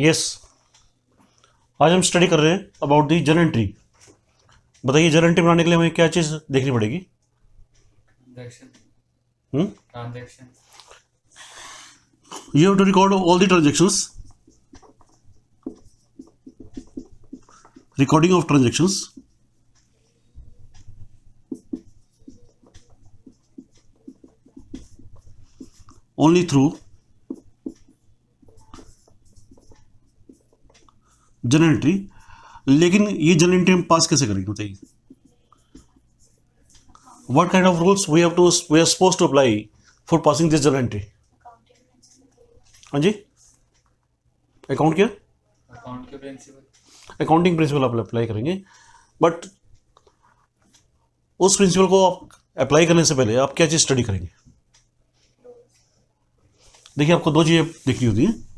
Yes, आज हम study कर रहे हैं अबाउट दी जर्नल एंट्री। बताइए, जर्नल एंट्री बनाने के लिए हमें क्या चीज़ देखनी पड़ेगी? Transaction You have to record all the transactions, recording of transactions, only through journal entry. लेकिन ये जर्नल एंट्री हम पास कैसे करेंगे बताइए? What kind of rules we are supposed to apply for passing this journal entry? हाँ जी, account क्या? Account के principal, accounting principle आप अप्लाई करेंगे, बट उस प्रिंसिपल को आप अप्लाई करने से पहले आप क्या चीज़ स्टडी करेंगे? देखिए, आपको दो चीज़ें देखनी होती हैं।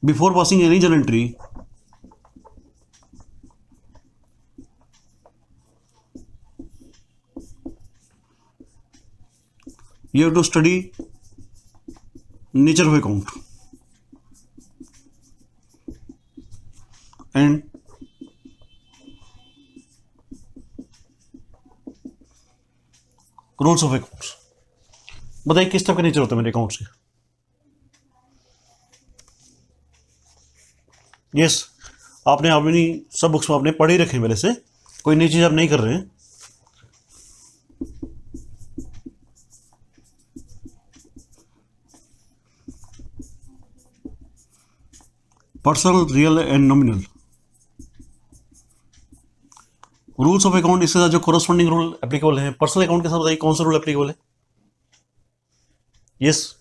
Before passing any journal entry, you have to study nature of account and rules of accounts. बताइए, किस तरह का नेचर होता है मेरे अकाउंट से? यस, आपने अपनी सब बुक्स में आपने पढ़ ही रखे हैं पहले से, कोई नई चीज़ आप नहीं कर रहे हैं। Personal, real and nominal rules of account. इसके साथ जो कोरस्पॉन्डिंग रूल एप्लीकेबल है पर्सनल अकाउंट के साथ, बताइए कौन सा रूल एप्लीकेबल है? Yes,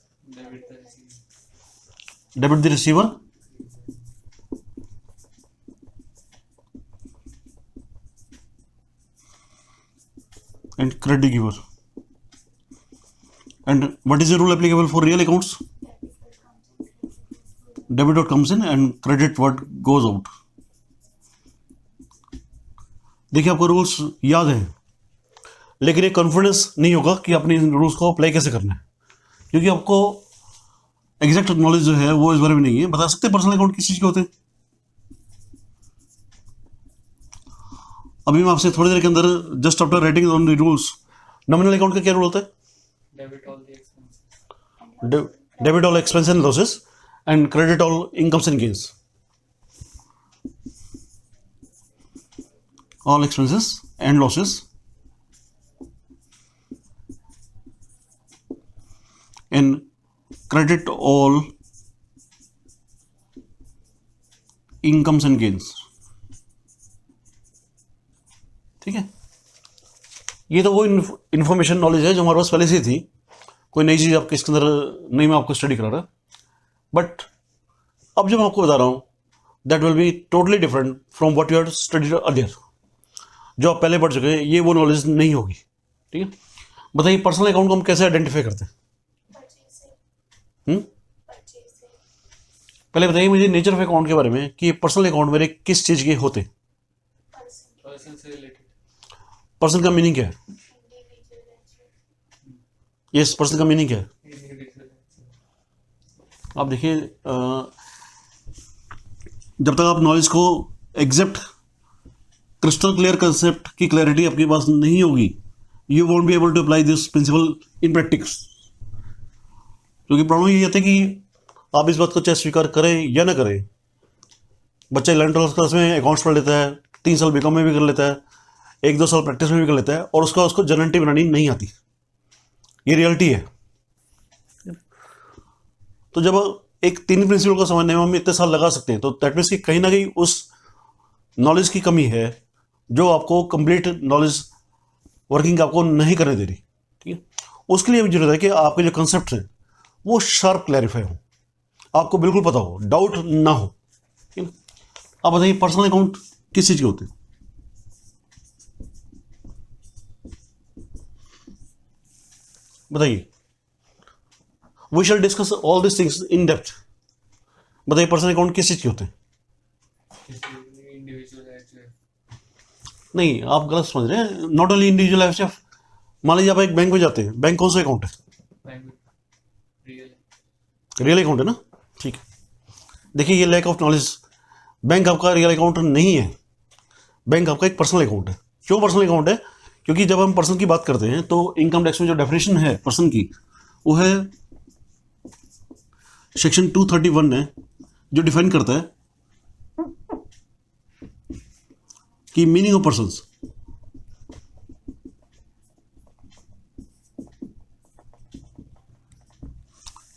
debit the receiver and credit giver. And what is the rule applicable for real accounts? Debit what comes in and credit what goes out. देखिए, आपको rules याद हैं, लेकिन एक कॉन्फिडेंस नहीं होगा कि अपने इन रूल्स को अप्लाई कैसे करना है, क्योंकि आपको एग्जैक्ट नॉलेज जो है वो इस बारे में नहीं है। बता सकते हैं पर्सनल अकाउंट किस चीज़ के होते हैं? अभी मैं आपसे थोड़ी देर के अंदर, just after writing on the rules, nominal account का क्या रूल होता है? Debit all expense and losses and credit all incomes and gains. All expenses and losses and credit all incomes and gains. ठीक है, ये तो वो इन्फॉर्मेशन नॉलेज है जो हमारे पास पहले से थी, कोई नई चीज़ आपके इसके अंदर नहीं मैं आपको स्टडी करा रहा। बट अब जो मैं आपको बता रहा हूँ that will be totally different from what you have studied earlier. जो आप पहले पढ़ चुके हैं, ये वो नॉलेज नहीं होगी। ठीक है, बताइए पर्सनल अकाउंट को हम कैसे आइडेंटिफाई करते हैं? पहले बताइए मुझे नेचर ऑफ अकाउंट के बारे में, कि पर्सनल अकाउंट मेरे किस चीज़ के होते हैं? पर्सन से रिलेटेड। पर्सन का मीनिंग क्या है? यस, पर्सन का मीनिंग क्या है? आप देखिए, जब तक आप नॉलेज को एग्जैक्ट क्रिस्टल क्लियर कंसेप्ट की क्लैरिटी आपके पास नहीं होगी, you won't be able to apply this principle in practice. क्योंकि प्रॉब्लम ये है कि आप इस बात को चाहे स्वीकार करें या ना करें, बच्चा 11th क्लास में अकाउंट्स पढ़ लेता है, 3 साल बीकॉम में भी कर लेता है, 1-2 साल प्रैक्टिस में भी कर लेता है, और उसको जर्नल एंट्री बनानी नहीं आती। ये रियलिटी है। तो जब एक 3 प्रिंसिपल को समझने में हम इतने साल लगा सकते हैं, तो दैट मीन्स कि कहीं ना कहीं उस नॉलेज की कमी है जो आपको कंप्लीट नॉलेज वर्किंग आपको नहीं करने दे रही। ठीक है, उसके लिए भी जरूरत है कि आपके जो कंसेप्ट हैं वो शार्प क्लैरिफाई हो, आपको बिल्कुल पता हो, डाउट ना हो। ठीक है, आप बताइए पर्सनल अकाउंट किस चीज़ के होते हैं? बताइए, we shall discuss all this things in depth. बताइए पर्सनल अकाउंट किस चीज़ के होते हैं? इंडिविजुअल है जो नहीं, आप गलत समझ रहे हैं। नॉट ओनली इंडिविजुअल एचयूएफ, मान लीजिए आप एक बैंक में जाते हैं, बैंक कौन सा अकाउंट है? बैंक रियल रियल अकाउंट है ना, ठीक है। देखिए ये लैक ऑफ नॉलेज, बैंक आपका रियल अकाउंट नहीं है, बैंक आपका एक पर्सनल अकाउंट है। क्यों पर्सनल अकाउंट है? क्योंकि जब हम पर्सन की बात करते हैं तो इनकम टैक्स में जो डेफिनेशन है पर्सन की, वो है सेक्शन 231 है, जो डिफाइन करता है कि मीनिंग ऑफ पर्सन्स।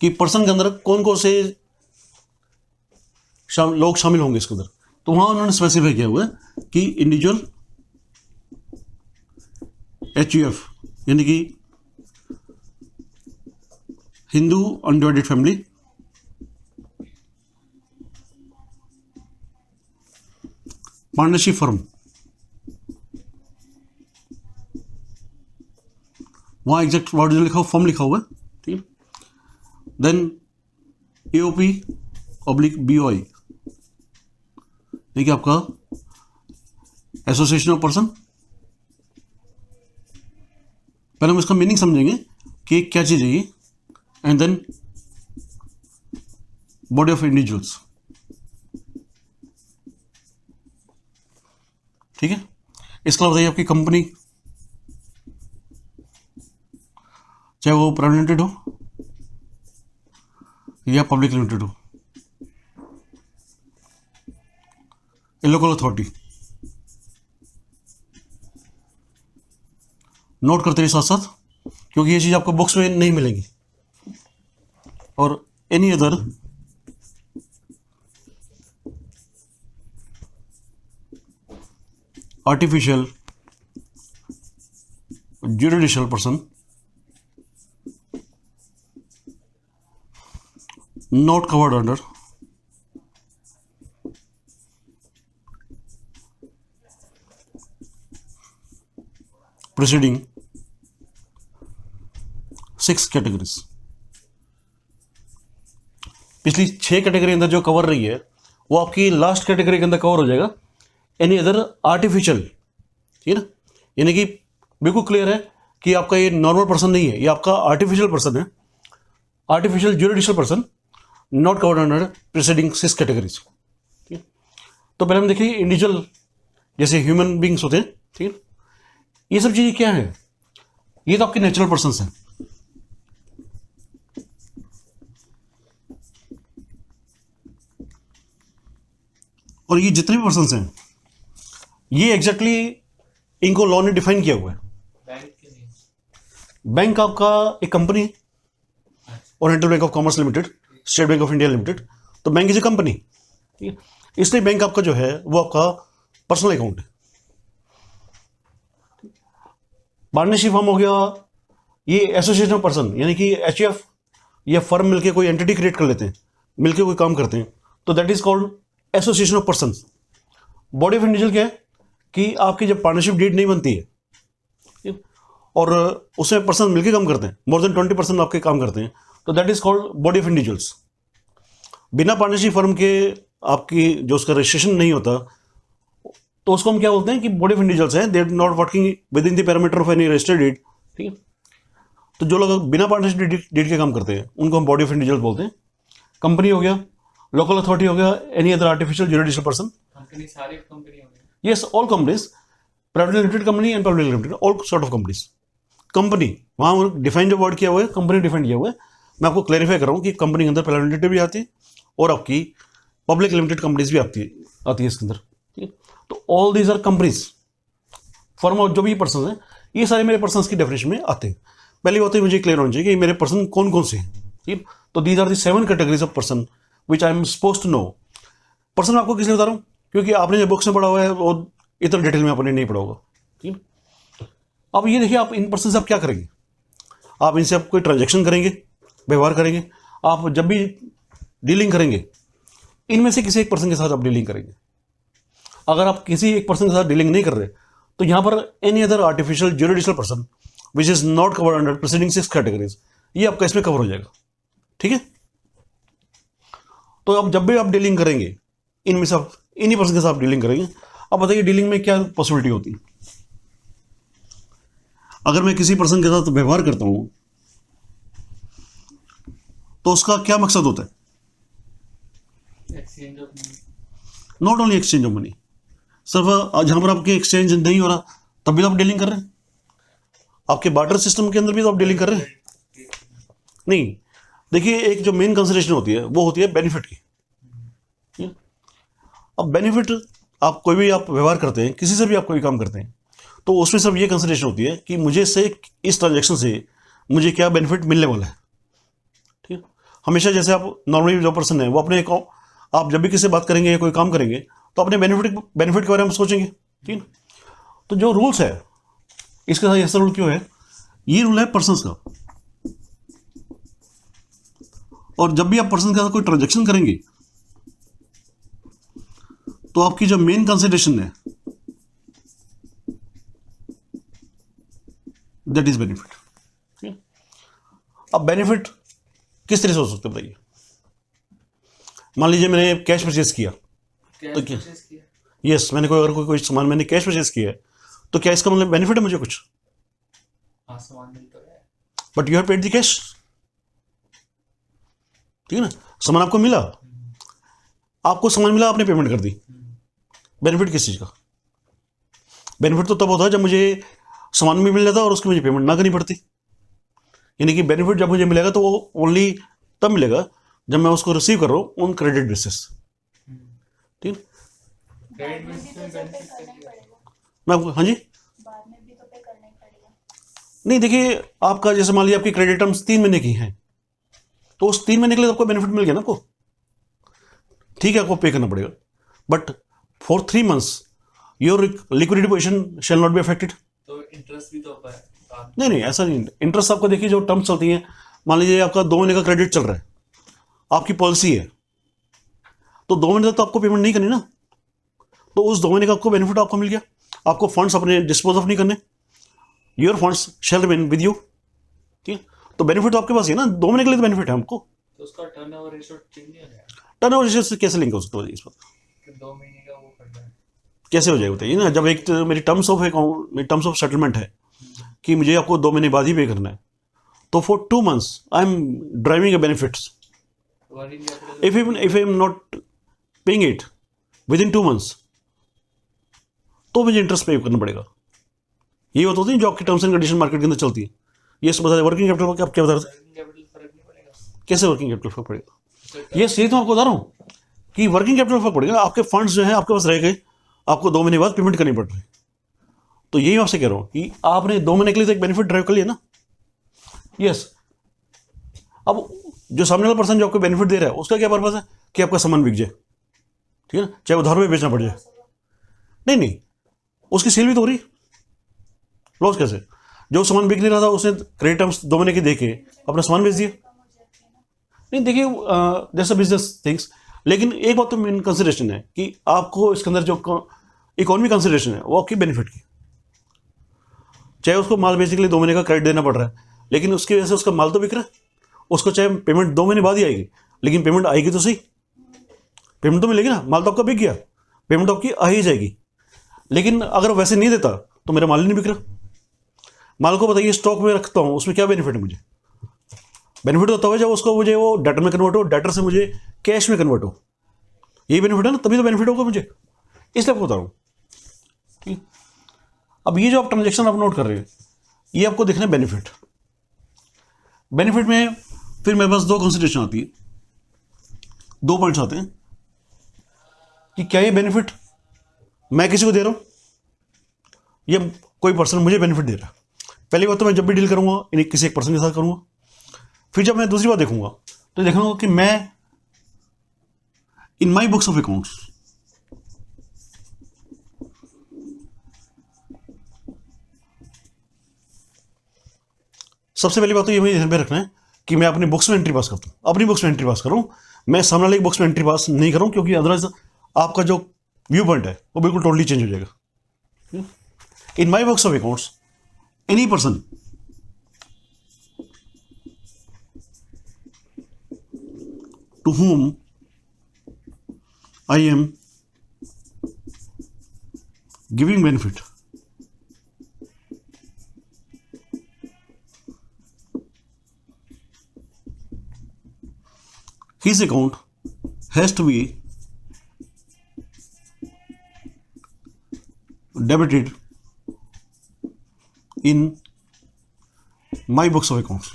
कि पर्सन के अंदर कौन कौन से लोग शामिल होंगे इसके अंदर। तो वहां उन्होंने स्पेसिफाई किया हुआ है कि इंडिविजुअल एचयूएफ, यानी कि Hindu undivided family, partnership firm, वहां एग्जैक्ट वर्ड जो लिखा हुआ फर्म लिखा हुआ है, ठीक है। देन एओपी ऑब्लिक बीओआई, देखिए आपका एसोसिएशन ऑफ पर्सन। पहले हम इसका मीनिंग समझेंगे कि क्या चीज है ये, and then body of individuals, ठीक है। इसके अलावा बताइए आपकी कंपनी, चाहे वो प्राइवेट लिमिटेड हो या पब्लिक लिमिटेड हो, लोकल अथॉरिटी, नोट करते रहिए साथ साथ, क्योंकि ये चीज़ आपको बुक्स में नहीं मिलेंगी। और any other artificial judicial person not covered under preceding 6 categories. पिछली 6 कैटेगरी अंदर जो कवर रही है वो आपकी लास्ट कैटेगरी के अंदर कवर हो जाएगा, एनी अदर आर्टिफिशियल, ठीक है ना। यानी कि बिल्कुल क्लियर है कि आपका ये नॉर्मल पर्सन नहीं है, ये आपका आर्टिफिशियल पर्सन है, artificial judicial person, not covered under preceding 6 categories, ठीक है। तो पहले हम देखिए इंडिविजुअल, जैसे ह्यूमन बींग्स होते हैं, ठीक है। ये सब चीजें क्या है? ये तो आपके नेचुरल पर्सन्स हैं, और ये जितने भी पर्सन्स हैं ये एग्जैक्टली इनको लॉ ने डिफाइन किया हुआ है। बैंक के नहीं, बैंक आपका एक कंपनी है, oriental bank of commerce limited, state bank of India limited, तो बैंक इज ए कंपनी, ठीक है। इसलिए बैंक आपका जो है वो आपका पर्सनल अकाउंट है। पार्टनरशिप फर्म हो गया, ये एसोसिएशन ऑफ पर्सन, यानी कि एचयूएफ या फर्म मिलके कोई एंटिटी क्रिएट कर लेते हैं, मिलके कोई काम करते हैं, तो that is called association of person. Body of individual क्या है कि आपकी जब पार्टनरशिप डीड नहीं बनती है, ठीक है, और उसमें पर्सन मिलके काम करते हैं, मोर देन 20% आपके काम करते हैं, तो that is called body of individuals. बिना पार्टनरशिप फर्म के आपकी जो उसका रजिस्ट्रेशन नहीं होता, तो उसको हम क्या बोलते हैं कि बॉडी ऑफ इंडिविजुअल्स हैं, they are not working within the parameter of any registered deed, ठीक है। तो जो लोग बिना पार्टनरशिप डीड के काम करते हैं उनको हम बॉडी ऑफ इंडिविजुअल्स बोलते हैं। कंपनी हो गया, लोकल अथॉरिटी हो गया, any other artificial judicial person. Company सारी कंपनी हो गई, yes, all companies, private limited company and public limited, all sort of companies. Company वहां डिफाइन जो वर्ड किया हुआ है, कंपनी डिफाइन किया हुआ है। मैं आपको क्लैरिफाई कर रहा हूँ कि कंपनी के अंदर प्राइवेट लिमिटेड भी आती है और आपकी पब्लिक लिमिटेड कंपनीज भी आती है इसके अंदर, ठीक है। तो all these are companies, firm और जो भी पर्सन है, ये सारे मेरे पर्सन की डेफिनेशन में आते हैं। पहली बात तो मुझे क्लियर होनी चाहिए कि मेरे पर्सन कौन कौन से हैं, ठीक। तो these are the 7 categories of person which I am suppose to know. Person आपको किसलिए बता रहा हूँ? क्योंकि आपने जो बुक्स में पढ़ा हुआ है वो इतना डिटेल में आपने नहीं पढ़ा होगा, ठीक है। अब ये देखिए, आप इन पर्सन से आप क्या करेंगे? आप इनसे आप कोई ट्रांजेक्शन करेंगे, व्यवहार करेंगे, आप जब भी डीलिंग करेंगे इनमें से किसी एक पर्सन के साथ आप डीलिंग करेंगे। अगर आप किसी एक पर्सन के साथ डीलिंग नहीं कर रहे तो यहां पर any other artificial judicial person which is not covered under preceding 6 categories, ये आपका इसमें कवर हो जाएगा, ठीक है। तो अब जब भी आप डीलिंग करेंगे इनमें से आप इन्हीं पर्सन के साथ डीलिंग करेंगे। अब बताइए डीलिंग में क्या पॉसिबिलिटी होती है? अगर मैं किसी पर्सन के साथ व्यवहार करता हूं तो उसका क्या मकसद होता है? Exchange of money. Not only exchange of money, सिर्फ जहां पर आपके एक्सचेंज नहीं हो रहा तब भी तो आप डीलिंग कर रहे हैं। आपके बार्टर सिस्टम के अंदर भी तो आप डीलिंग कर रहे हैं। नहीं, देखिए एक जो मेन कंसिडरेशन होती है वो होती है बेनिफिट की। ठीक है? अब बेनिफिट, आप कोई भी आप व्यवहार करते हैं, किसी से भी आप कोई काम करते हैं, तो उसमें सब ये कंसिडरेशन होती है कि मुझे से इस ट्रांजेक्शन से मुझे क्या बेनिफिट मिलने वाला है। ठीक है? हमेशा जैसे आप नॉर्मली जो पर्सन है वो अपने आप जब भी किसी से बात करेंगे या कोई काम करेंगे तो अपने बेनिफिट के बारे में सोचेंगे। ठीक है? तो जो रूल्स है इसके साथ ऐसा रूल क्यों है? ये रूल है पर्सन्स का। और जब भी आप पर्सन के साथ कोई ट्रांजेक्शन करेंगे तो आपकी जो मेन कंसिडरेशन है दैट इज बेनिफिट। ठीक है? अब बेनिफिट किस तरह से हो सकते हैं बताइए? मान लीजिए मैंने कैश परचेज किया, कैश तो क्या? परचेज किया। यस, मैंने कोई सामान मैंने कैश परचेज किया है, तो क्या इसका मतलब बेनिफिट है मुझे कुछ? हाँ, सामान मिल तो रहा है। But you have paid the cash. ठीक है ना? सामान आपको मिला, आपको सामान मिला, आपने पेमेंट कर दी। बेनिफिट किस चीज़ का? बेनिफिट तो तब होता है जब मुझे सामान भी मिल जाता और उसकी मुझे पेमेंट ना करनी पड़ती। यानी कि बेनिफिट जब मुझे मिलेगा तो वो ओनली तब मिलेगा जब मैं उसको रिसीव कर रहा हूँ ऑन क्रेडिट बेसिस। ठीक है? क्रेडिट बेसिस पे बेनिफिट करना ही कर दिया। पड़ेगा, मैं आपको, हाँ जी, बाद में भी तो पे करना ही पड़ेगा। नहीं देखिए, आपका जैसे मान लीजिए आपकी क्रेडिट टर्म्स 3 महीने की हैं, तो उस 3 महीने के लिए आपको बेनिफिट मिल गया ना आपको। ठीक है, आपको पे करना पड़ेगा, but for 3 months your liquidity position shall not be affected. तो इंटरेस्ट भी तो बाद में। नहीं नहीं, ऐसा नहीं। इंटरेस्ट आपको देखिए जो टर्म्स चलती हैं, मान लीजिए आपका 2 महीने का क्रेडिट चल रहा है, आपकी पॉलिसी है, तो 2 महीने तक तो आपको पेमेंट नहीं करनी ना। तो उस 2 महीने का आपको बेनिफिट आपको मिल गया, आपको फंड्स अपने डिस्पोज ऑफ नहीं करने, your funds shall remain with you. ठीक है? तो बेनिफिट तो आपके पास ही है ना, 2 महीने के लिए तो बेनिफिट है हमको। तो उसका टर्नओवर रेशियो चेंज नहीं हो जाएगा टर्न ओवर रेशियो से कैसे लिंक हो सकता है इस पर? कि 2 महीने का वो कर रहा है। कैसे हो जाएगा बताइए ना? जब एक तो मेरी टर्म्स ऑफ अकाउंट, मेरी टर्म्स ऑफ सेटलमेंट है कि मुझे आपको 2 महीने बाद ही पे करना है, तो for 2 months I am driving a benefits. Working capital if I am not paying it within 2 months, तो मुझे इंटरेस्ट पे करना पड़ेगा। ये बात होती है जो आपकी टर्म्स एंड कंडीशन मार्केट के अंदर चलती है। ये सब बता दें, वर्किंग कैपिटल का आप क्या बता रहे थे? वर्किंग कैपिटल फर्क नहीं पड़ेगा। कैसे वर्किंग कैपिटल फर्क पड़ेगा? उससे ये सही तो आपको बता रहा हूँ कि वर्किंग कैपिटल फर्क पड़ेगा। आपके फंड्स जो है आपके पास रह गए, आपको 2 महीने बाद पेमेंट करनी पड़ रही है। तो यही मैं आपसे कह रहा हूँ कि आपने 2 महीने के लिए तो एक बेनिफिट ड्राइव कर लिया ना। यस, अब जो सामने वाला पर्सन जो आपको बेनिफिट दे रहा है उसका क्या पर्पज है कि आपका सामान बिक जाए। ठीक है ना? चाहे उधार में बेचना पड़ जाए। नहीं नहीं, उसकी सेल भी तो हो रही। लॉस कैसे? जो सामान बिक नहीं रहा था उसने क्रेडिट टर्म्स 2 महीने के देके अपना सामान बेच दिया। नहीं देखिए, जैसा बिजनेस थिंग्स, लेकिन एक बात तो मेन कंसिडरेशन है कि आपको इसके अंदर जो इकोनॉमी कंसिडरेशन है वो आपकी बेनिफिट की। चाहे उसको माल बेचने के लिए 2 महीने का क्रेडिट देना पड़ रहा है, लेकिन उसकी वजह से उसका माल तो बिक रहा है। उसको चाहे पेमेंट 2 महीने बाद ही आएगी, लेकिन पेमेंट आएगी तो सही। पेमेंट तो मिलेगी ना, माल तो आपका बिक गया, पेमेंट तो आपकी आ ही जाएगी। लेकिन अगर वैसे नहीं देता तो मेरा माल ही नहीं बिक रहा। माल को बताइए स्टॉक में रखता हूँ, उसमें क्या बेनिफिट है मुझे? बेनिफिट होता है जब उसको मुझे वो डेटर में कन्वर्ट हो, डेटर से मुझे कैश में कन्वर्ट हो। यही बेनिफिट है ना, तभी तो बेनिफिट होगा मुझे, इसलिए आपको बता रहा हूँ। ठीक? अब ये जो आप ट्रांजेक्शन आप नोट कर रहे हैं, ये आपको देखना है बेनिफिट। बेनिफिट में फिर मेरे पास 2 कंसिडरेशन आती है, 2 पॉइंट्स आते हैं कि क्या ये बेनिफिट मैं किसी को दे रहा हूं या कोई पर्सन मुझे बेनिफिट दे रहा है। पहली बात तो मैं जब भी डील करूंगा इन्हें किसी एक पर्सन के साथ करूंगा। फिर जब मैं दूसरी बात देखूंगा तो देखूंगा कि मैं इन माई बुक्स ऑफ अकाउंट्स सबसे पहली बात तो ये मुझे ध्यान में रखना है कि मैं अपनी बुक्स में एंट्री पास करता हूँ, अपनी बुक्स में एंट्री पास करूँ। मैं सामने वाले की बुक्स में एंट्री पास नहीं करूँ, क्योंकि अदरवाइज आपका जो व्यू पॉइंट है वो बिल्कुल टोटली चेंज हो जाएगा। In my books of accounts any person to whom I am giving benefit his account has to be debited in my books of accounts.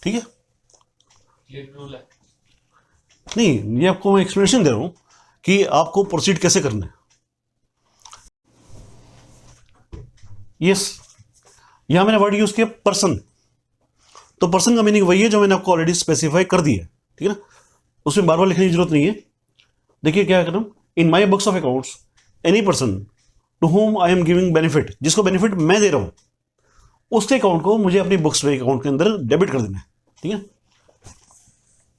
ठीक है? ये रूल है। नहीं, ये आपको मैं एक्सप्लेनेशन दे रहा हूं कि आपको प्रोसीड कैसे करना है। यस, यहां मैंने वर्ड यूज किया पर्सन, तो पर्सन का मीनिंग वही है जो मैंने आपको ऑलरेडी स्पेसिफाई कर दिया है, ठीक है ना, उसमें बार बार लिखने की जरूरत नहीं है। देखिए क्या कर रहा हूं, in my books of accounts any person to whom I am giving benefit, जिसको बेनिफिट मैं दे रहा हूं उसके अकाउंट को मुझे अपनी बुक्स के अकाउंट के अंदर डेबिट कर देना है, ठीक है।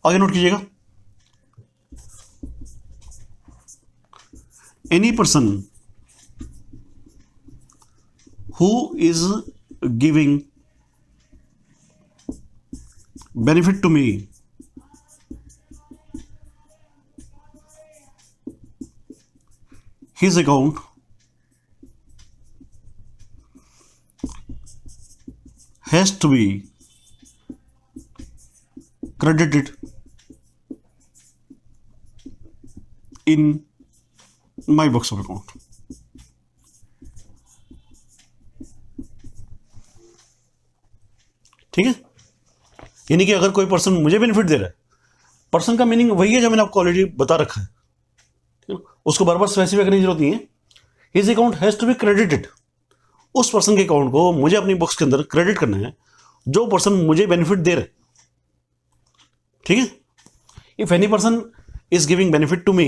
आगे नोट कीजिएगा, any person who is giving benefit to me his account has to be credited in my books of account. ठीक है, यानी कि अगर कोई पर्सन मुझे बेनिफिट दे रहा है, पर्सन का मीनिंग वही है जो मैंने आपको ऑलरेडी बता रखा है, उसको बार बार स्पेसिफाई करने की जरूरत नहीं है। His account has to be credited, उस पर्सन के अकाउंट को मुझे अपनी बुक्स के अंदर क्रेडिट करना है जो पर्सन मुझे बेनिफिट दे रहे, ठीक है। If any person is giving benefit to me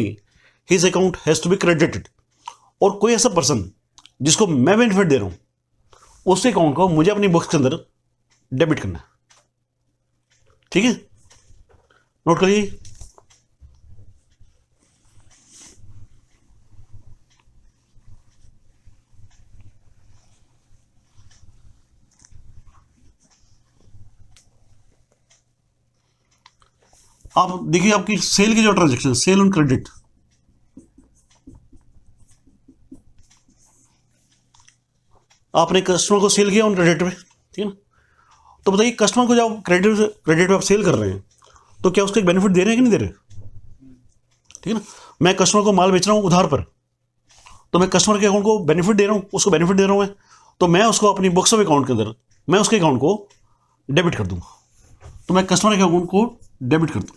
his account has to be credited, और कोई ऐसा पर्सन जिसको मैं बेनिफिट दे रहा हूं उसके अकाउंट को मुझे अपनी बुक्स के अंदर डेबिट करना है, ठीक है। नोट करिए, आप देखिए आपकी सेल की जो ट्रांजेक्शन, सेल ऑन क्रेडिट, आपने कस्टमर को सेल किया ऑन क्रेडिट पे, ठीक है ना। तो बताइए कस्टमर को जब क्रेडिट पे आप सेल कर रहे हैं तो क्या उसको एक बेनिफिट दे रहे हैं कि नहीं दे रहे, ठीक है ना। मैं कस्टमर को माल बेच रहा हूं उधार पर, तो मैं कस्टमर के अकाउंट को बेनिफिट दे रहा हूं, उसको बेनिफिट दे रहा हूं मैं, तो मैं उसको अपनी बुक्स ऑफ अकाउंट के अंदर मैं उसके अकाउंट को डेबिट कर दूंगा, तो मैं कस्टमर के अकाउंट को डेबिट कर दूं।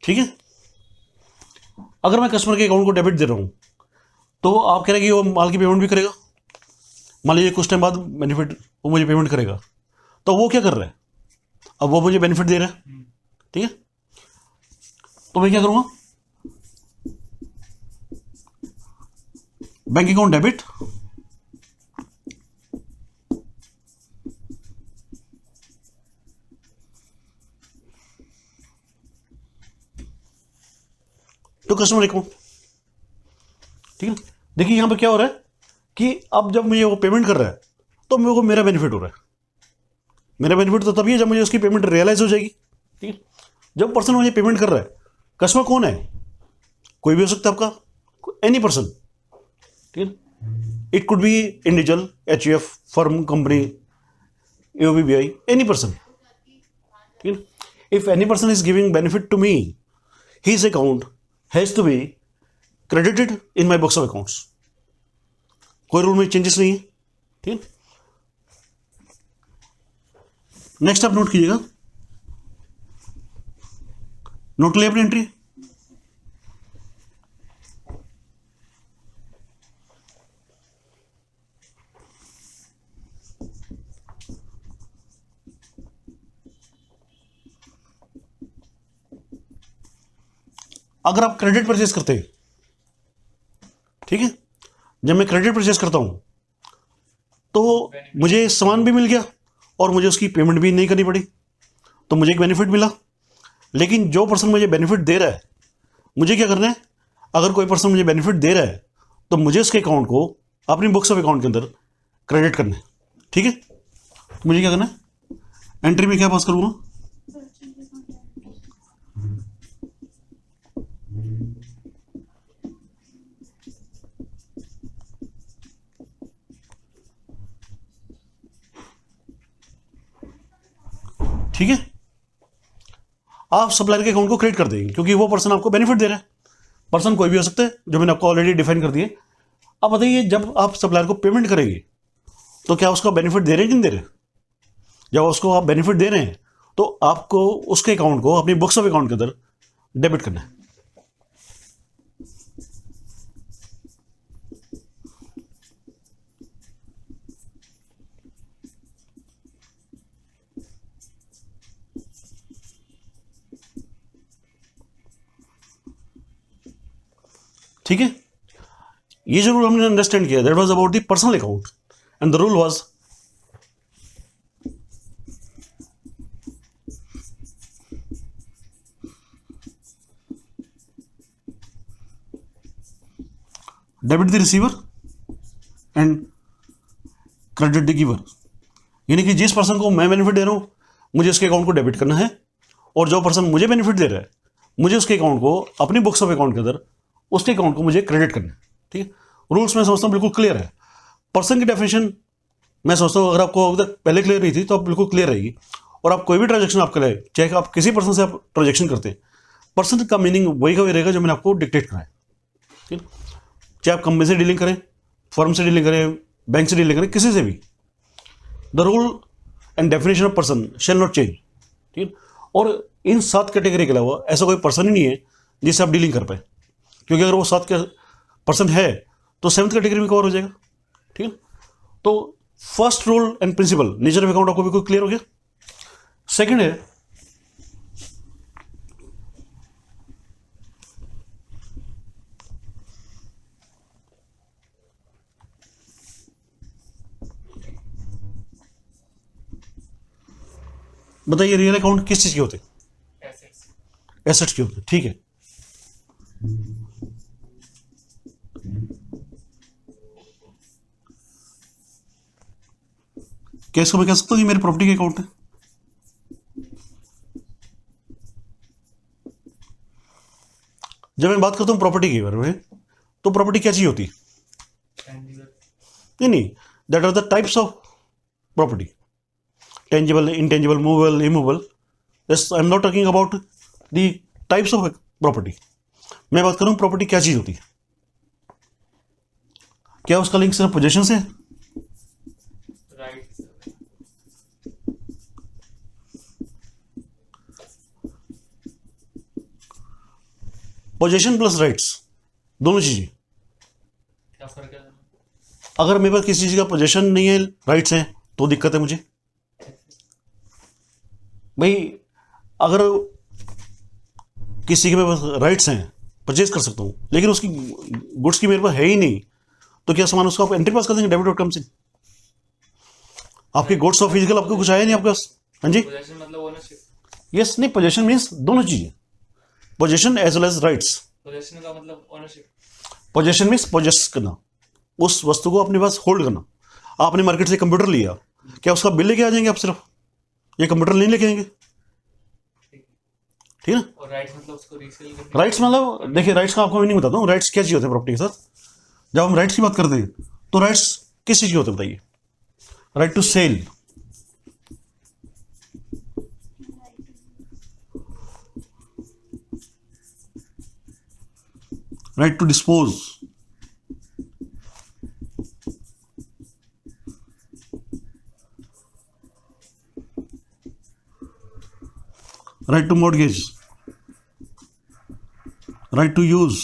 ठीक है, अगर मैं कस्टमर के अकाउंट को डेबिट दे रहा हूं तो आप कह रहे हैं कि वो माल की पेमेंट भी करेगा, मान लीजिए कुछ टाइम बाद बेनिफिट वो मुझे पेमेंट करेगा, तो वो क्या कर रहा है, अब वो मुझे बेनिफिट दे रहा है, ठीक है। तो मैं क्या करूंगा, बैंक अकाउंट डेबिट, तो कस्टमर अकाउंट, ठीक है। देखिए यहां पर क्या हो रहा है कि अब जब मुझे वो पेमेंट कर रहा है तो मेरे को मेरा बेनिफिट हो रहा है, मेरा बेनिफिट तो तभी है जब मुझे उसकी पेमेंट रियलाइज हो जाएगी, ठीक है। जब पर्सन मुझे पेमेंट कर रहा है, कस्टमर कौन है, कोई भी हो सकता है आपका, एनी पर्सन, ठीक है। It could be individual, HUF, firm, company, AOBBI, any person, ठीक है। If any person is giving benefit to me his account has to be credited in my books of accounts, कोई rule में changes नहीं है, ठीक है। Next आप note कीजिएगा, नोट ले अपनी एंट्री, अगर आप क्रेडिट परचेज करते हैं, ठीक है, जब मैं क्रेडिट परचेज करता हूं तो मुझे सामान भी मिल गया और मुझे उसकी पेमेंट भी नहीं करनी पड़ी, तो मुझे एक बेनिफिट मिला। लेकिन जो पर्सन मुझे बेनिफिट दे रहा है, मुझे क्या करना है, अगर कोई पर्सन मुझे बेनिफिट दे रहा है तो मुझे उसके अकाउंट को अपनी बुक्स ऑफ अकाउंट के अंदर क्रेडिट करना है, ठीक है। तो मुझे क्या करना है, एंट्री में क्या पास करूँगा, ठीक है। आप सप्लायर के अकाउंट को क्रिएट कर देंगे क्योंकि वो पर्सन आपको बेनिफिट दे रहा है। पर्सन कोई भी हो सकता है, जो मैंने आपको ऑलरेडी डिफाइन कर दिए। अब बताइए, जब आप सप्लायर को पेमेंट करेंगे तो क्या उसका बेनिफिट दे रहे हैं कि नहीं दे रहे? जब उसको आप बेनिफिट दे रहे हैं तो आपको उसके अकाउंट को अपनी बुक्स ऑफ अकाउंट के अंदर डेबिट करना है। ठीक है, ये जो रूल हमने अंडरस्टैंड किया, that was about the personal account and the rule was debit the receiver and credit the giver. यानी कि जिस पर्सन को मैं बेनिफिट दे रहा हूं मुझे उसके अकाउंट को डेबिट करना है, और जो पर्सन मुझे बेनिफिट दे रहा है मुझे उसके अकाउंट को अपनी बुक्स ऑफ अकाउंट के अंदर उसके अकाउंट को मुझे क्रेडिट करना है, ठीक है। रूल्स मैं समझता हूँ बिल्कुल क्लियर है। पर्सन की डेफिनेशन मैं समझता हूँ अगर आपको अभी तक पहले क्लियर नहीं थी तो अब बिल्कुल क्लियर रहेगी। और आप कोई भी ट्रांजेक्शन आप करें, चाहे आप किसी पर्सन से आप ट्रांजेक्शन करते हैं, पर्सन का मीनिंग वही का वही रहेगा जो मैंने आपको डिक्टेट करा है, ठीक है। चाहे आप कंपनी से डीलिंग करें, फर्म से डीलिंग करें, बैंक से डीलिंग करें, किसी से भी, the rule and definition of person shall not change, ठीक है। और इन 7 कैटेगरी के अलावा ऐसा कोई पर्सन ही नहीं है जिससे आप डीलिंग कर पाए, क्योंकि अगर वो 7 पर्सन है तो 7th कैटेगरी में कवर हो जाएगा, ठीक है। तो first rule and principle nature of account आपको बिल्कुल क्लियर हो गया। सेकंड है बताइए, रियल अकाउंट किस चीज के होते हैं? एसेट्स। एसेट्स के होते हैं, ठीक है। क्या इसको मैं कह सकता हूँ कि मेरी प्रॉपर्टी के अकाउंट है? जब मैं बात करता हूँ प्रॉपर्टी के बारे में, तो प्रॉपर्टी क्या चीज होती है? टेंजिबल। नहीं, that are the types of property, tangible, intangible, movable, immovable. Yes, I am not talking about the types of property. मैं बात कर रहा हूँ प्रॉपर्टी क्या चीज होती है। क्या उसका लिंक सिर्फ पोजेशन से है? राइट्स। पोजेशन प्लस राइट्स, दोनों चीजें। क्या फर्क है? अगर मेरे पास किसी चीज का पोजेशन नहीं है, राइट्स हैं, तो दिक्कत है मुझे। भाई अगर किसी के मेरे पास राइट्स हैं, परचेज कर सकता हूँ, लेकिन उसकी गुड्स की मेरे पास है ही नहीं, तो क्या सामान उसको आप एंट्री पास कर देंगे डेबिट और कम से? आपकी गुड्स और फिजिकल आपको कुछ आया नहीं आपके पास। हाँ जी, पोजेशन मतलब ओनरशिप। यस, नहीं, पोजेशन मीन्स दोनों चीजें, possession as well as rights. Possession का मतलब ओनरशिप। पोजेशन मीन्स पोजेस करना, उस वस्तु को अपने पास होल्ड करना। आपने मार्केट से कंप्यूटर लिया, क्या उसका बिल लेके आ जाएंगे आप सिर्फ? ये कंप्यूटर नहीं लेके आएंगे, ठीक है ना। और राइट्स मतलब उसको रीसेल करना। राइट्स मतलब, देखिए, राइट्स का आपको मीनिंग बताता हूँ। राइट्स क्या चीज होते हैं प्रॉपर्टी के साथ? जब हम राइट्स की बात करते हैं तो राइट्स किस चीज के होते हैं बताइए? Right to sell, right to dispose, right to mortgage, right to use.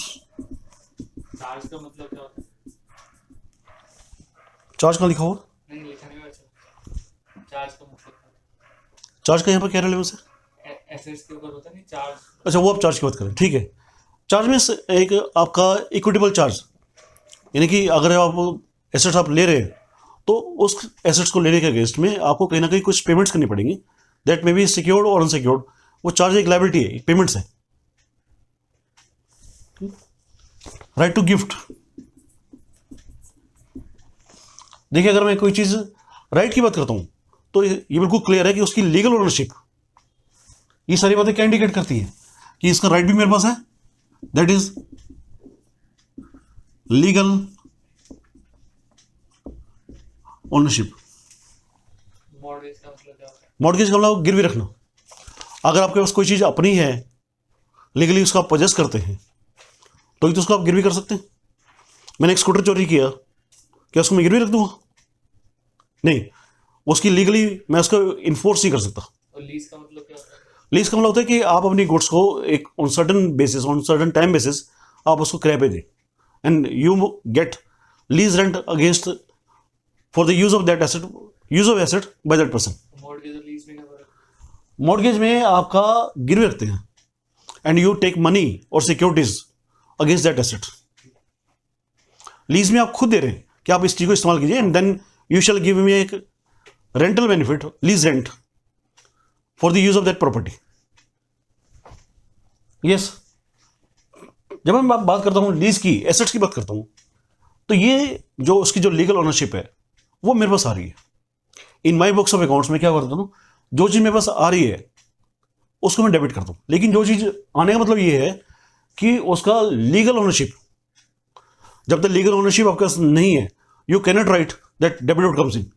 Charge का मतलब क्या होता है? चार्ज कहाँ लिखा हुआ? नहीं लिखा नहीं हुआ। चार्ज का मतलब चार्ज का यहाँ पर क्या रेलेवेंस है? एसेट्स के ऊपर होता नहीं चार्ज। अच्छा, वो आप चार्ज की बात करें, ठीक है। चार्ज में से एक आपका इक्विटेबल चार्ज, यानी कि अगर आप एसेट्स आप ले रहे हैं तो उस एसेट्स को लेने के अगेंस्ट में आपको कहीं ना कहीं कुछ पेमेंट्स करनी पड़ेंगी, दैट मे बी सिक्योर्ड और अनसिक्योर्ड। वो चार्ज एक लायबिलिटी है, पेमेंट्स है। राइट टू गिफ्ट, देखिए, अगर मैं कोई चीज़ राइट की बात करता हूँ तो ये बिल्कुल क्लियर है कि उसकी लीगल ओनरशिप, ये सारी बातें क्या इंडिकेट करती है कि इसका राइट भी मेरे पास है, that is legal ownership. Mortgage का मतलब क्या होता है? मॉर्गेज का मतलब गिरवी रखना। अगर आपके पास कोई चीज़ अपनी है, लीगली उसका आप पोजेस करते हैं, तो ही तो उसको आप गिरवी कर सकते हैं। मैंने एक स्कूटर चोरी किया, क्या उसको मैं गिरवी रख दूंगा? नहीं, उसकी लीगली मैं उसको इन्फोर्स नहीं कर सकता। और लीज का मतलब क्या होता है? लीज का मतलब होता है कि आप अपनी गुड्स को एक on certain basis, on certain time basis आप उसको किराए पे दें, and you get lease rent against for the use of that asset, use of asset by that person. Mortgage और लीज में क्या फर्क है? मॉर्गेज में आपका गिरवी रखते हैं एंड यू टेक मनी और securities against that asset. Lease में आप खुद दे रहे हैं कि आप इस चीज को इस्तेमाल कीजिए, and then you shall give me एक rental benefit, lease rent for the use of that property. Yes, जब मैं बात करता हूं लीज की, एसेट्स की बात करता हूं, तो ये जो उसकी जो लीगल ओनरशिप है वो मेरे पास आ रही है। इन माई बुक्स ऑफ अकाउंट्स में क्या करता हूं, जो चीज मेरे पास आ रही है उसको मैं डेबिट करता हूं, लेकिन जो चीज आने का मतलब ये है कि उसका लीगल ओनरशिप, जब तक लीगल ओनरशिप आपके पास नहीं है, you cannot right that debit out comes in.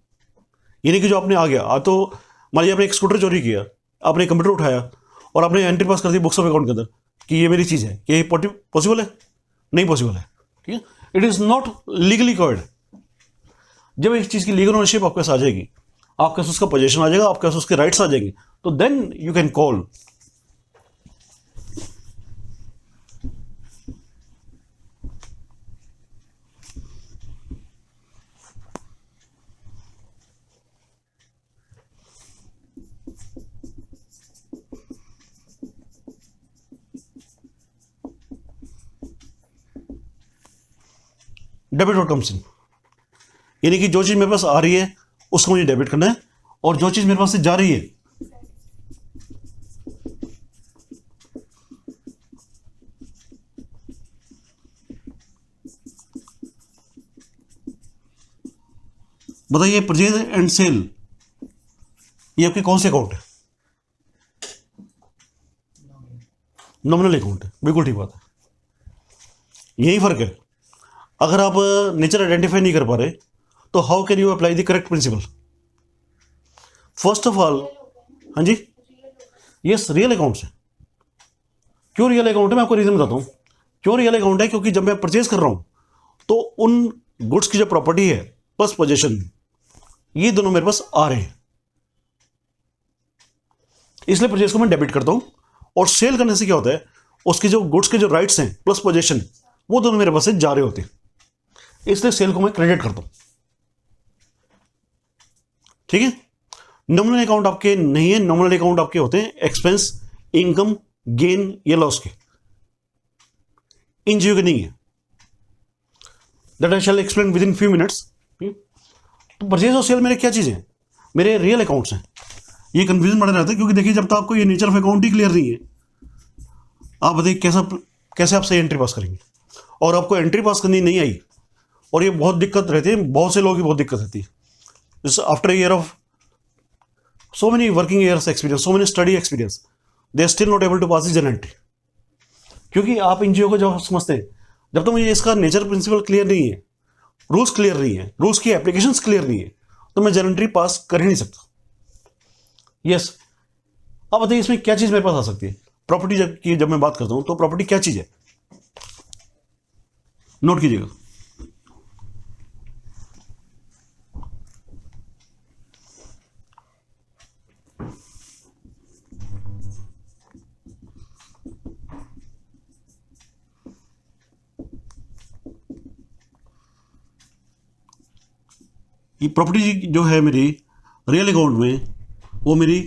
यानी कि जो आपने आ गया, तो मान लीजिए आपने एक स्कूटर चोरी किया, आपने कंप्यूटर उठाया और आपने एंट्री पास कर दी बुक्स ऑफ अकाउंट के अंदर कि ये मेरी चीज़ है, कि ये पॉसिबल है? नहीं पॉसिबल है, ठीक है, it is not legally covered. जब इस चीज़ की लीगल ओनरशिप आपके पास आ जाएगी, आपके पास उसका पोजेशन आ जाएगा, आपके पास उसके राइट्स आ जाएंगे, तो then you can call. Debit out comes in, यानी कि जो चीज़ मेरे पास आ रही है उसको मुझे डेबिट करना है, और जो चीज़ मेरे पास से जा रही है बताइए, परचेज एंड सेल ये आपके कौन से अकाउंट है? नॉमिनल अकाउंट है, बिल्कुल ठीक बात है। यही फर्क है। अगर आप नेचर आइडेंटिफाई नहीं कर पा रहे तो how can you apply the correct principle? First of all, हाँ जी, यस, रियल अकाउंट्स है। क्यों रियल अकाउंट है, मैं आपको रीजन बताता हूँ क्यों रियल अकाउंट है। क्योंकि जब मैं परचेज कर रहा हूँ तो उन गुड्स की जो प्रॉपर्टी है प्लस पोजेशन, ये दोनों मेरे पास आ रहे हैं, इसलिए परचेज को मैं डेबिट करता हूँ। और सेल करने से क्या होता है, उसके जो गुड्स के जो राइट्स हैं प्लस पोजेशन, वो दोनों मेरे पास से जा रहे होते हैं, इसलिए सेल को मैं क्रेडिट करता हूं। ठीक है, नॉमिनल अकाउंट आपके नहीं है। नॉमिनल अकाउंट आपके होते हैं एक्सपेंस, इनकम, गेन या लॉस के, इन चीजों के नहीं है। That I shall explain within few minutes. तो परचेज और सेल मेरे क्या चीज़ है, मेरे रियल अकाउंट्स हैं। ये कंफ्यूजन बढ़ा रहता है, क्योंकि देखिए जब तक आपको ये nature of account he clear नहीं है, आप बताइए कैसे आप सही एंट्री पास करेंगे। और आपको एंट्री पास करनी नहीं आई, और ये बहुत दिक्कत रहती है, बहुत से लोगों की बहुत दिक्कत रहती है। जैसे after year of so many working years experience, so many study experience, they are still not able to pass the journal entry। क्योंकि आप इन चीज़ों को जब समझते हैं, जब तक मुझे इसका नेचर प्रिंसिपल क्लियर नहीं है, रूल्स क्लियर नहीं है, रूल्स की एप्लीकेशंस क्लियर नहीं है, तो मैं जर्नल एंट्री पास कर ही नहीं सकता। यस, अब बताइए इसमें क्या चीज़ मेरे पास आ सकती है। प्रॉपर्टी जब मैं बात करता हूँ तो प्रॉपर्टी क्या चीज़ है, नोट कीजिएगा। ये प्रॉपर्टी जो है मेरी रियल अकाउंट में, वो मेरी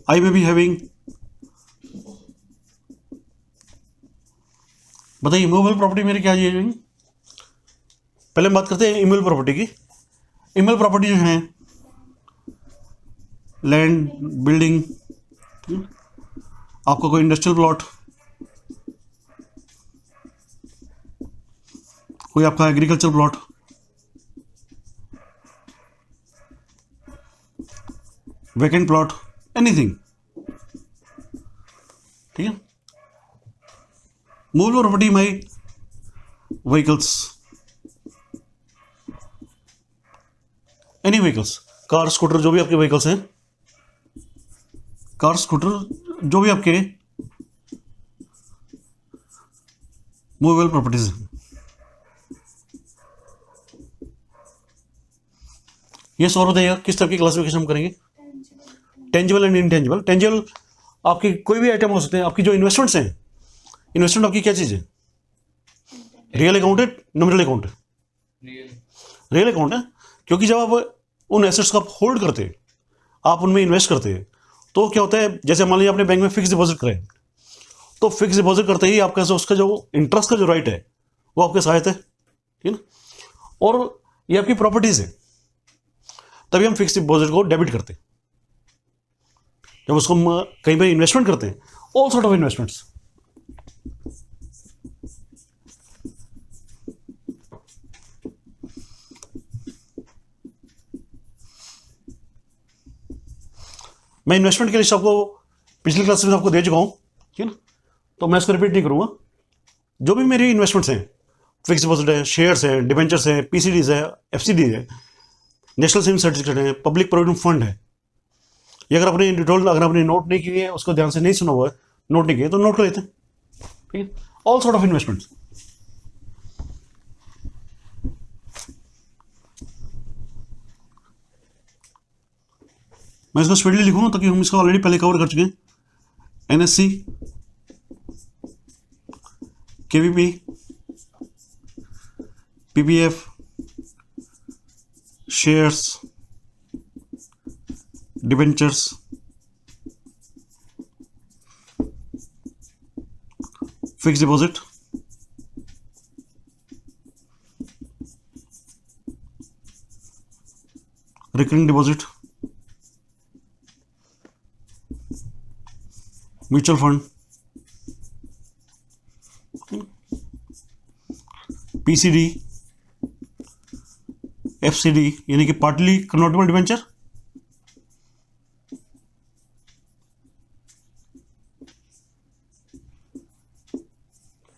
आई मे बी हैविंग, बताइए इमूवेबल प्रॉपर्टी मेरी क्या है। पहले हम बात करते हैं इमूवेबल प्रॉपर्टी की। इमूवेबल प्रॉपर्टी जो है लैंड, बिल्डिंग, आपका कोई इंडस्ट्रियल प्लॉट, कोई आपका agriculture plot, vacant plot, anything, ठीक है। Movable property my vehicles, any vehicles, car scooter, जो भी आपके व्हीकल्स हैं, कार स्कूटर जो भी आपके मूवेबल प्रॉपर्टीज हैं। यस, और बताइएगा किस तरह की क्लासिफिकेशन हम करेंगे। Tangible and intangible. टेंजिबल आपकी कोई भी आइटम हो सकते हैं। आपकी जो इन्वेस्टमेंट्स हैं, इन्वेस्टमेंट आपकी क्या चीज़ है? रियल अकाउंट है, नॉमिनल अकाउंट है? रियल रियल अकाउंट है, क्योंकि जब आप उन एसेट्स को आप होल्ड करते हैं, आप उनमें इन्वेस्ट करते हैं, तो क्या होता है, जैसे मान लीजिए आपने बैंक में फिक्स डिपॉजिट कराए, तो फिक्स डिपॉजिट करते ही आपका उसका जो इंटरेस्ट का जो राइट है वो आपके साथ है, ठीक है ना। और ये आपकी प्रॉपर्टीज है, तभी हम फिक्स डिपॉजिट को डेबिट करते हैं। जब उसको हम कहीं पर इन्वेस्टमेंट करते हैं, ऑल सॉर्ट ऑफ इन्वेस्टमेंट्स, मैं इन्वेस्टमेंट की लिस्ट आपको पिछली क्लास में आपको दे चुका हूं, ठीक है ना, तो मैं इसको रिपीट नहीं करूंगा। जो भी मेरी इन्वेस्टमेंट्स हैं, फिक्स डिपॉजिट है, शेयर्स हैं, डिबेंचर्स हैं, पीसीडीज है, एफसीडी है, नेशनल सेविंग सर्टिफिकेट है, पब्लिक प्रोविडेंट फंड है, ये अगर आपने डिटेल अगर आपने नोट नहीं किए, उसको ध्यान से नहीं सुना हुआ है, नोट नहीं किए, तो नोट कर लेते हैं, ठीक है। ऑल सॉर्ट ऑफ इन्वेस्टमेंट्स, मैं इसको स्पीडली लिखूंगा ताकि हम इसको ऑलरेडी पहले कवर कर चुके हैं। NSC, KVP, PPF, shares, debentures, fix deposit, recurring deposit, mutual fund, PCD, FCD यानी कि पार्टली कन्वर्टेबल डिबेंचर,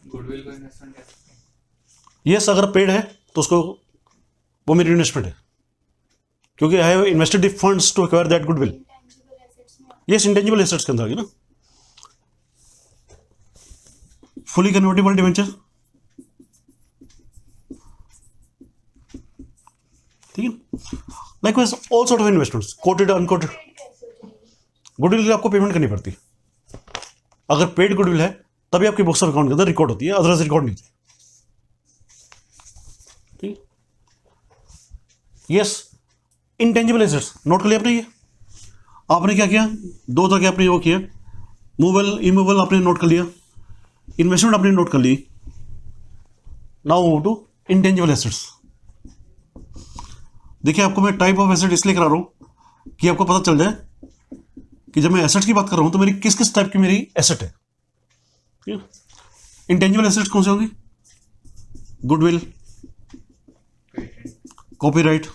गुडविल को इन्वेस्टमेंट कह सकते हैं। यस, अगर पेड है तो उसको वो मेरी इन्वेस्टमेंट है, क्योंकि I have invested the funds to acquire that goodwill. Intangible assets में यस, इंटेंजिबल एसेट्स के अंदर आ गया ना। फुली कन्वर्टेबल डिबेंचर, ठीक है। Likewise all sort of investments, quoted unquoted. Paid कैसे हो जाएगी? गुडविल के लिए आपको पेमेंट करनी पड़ती है। अगर पेड गुडविल है तभी आपकी बुक्स ऑफ अकाउंट के अंदर रिकॉर्ड होती है, अदरवाइज रिकॉर्ड नहीं होती, ठीक। यस, इंटेंजिबल एसेट्स नोट कर लिया आपने। ये आपने क्या किया, दो तरह के आपने वो किया, मूवेबल इमूवेबल आपने नोट कर लिया, इन्वेस्टमेंट आपने नोट कर ली। Now move to intangible assets. देखिए, आपको मैं टाइप ऑफ एसेट इसलिए करा रहा हूं कि आपको पता चल जाए कि जब मैं एसेट की बात कर रहा हूं तो मेरी किस किस टाइप की मेरी एसेट है, ठीक है। इंटेंजिबल एसेट्स कौन से होंगी? Goodwill, copyright,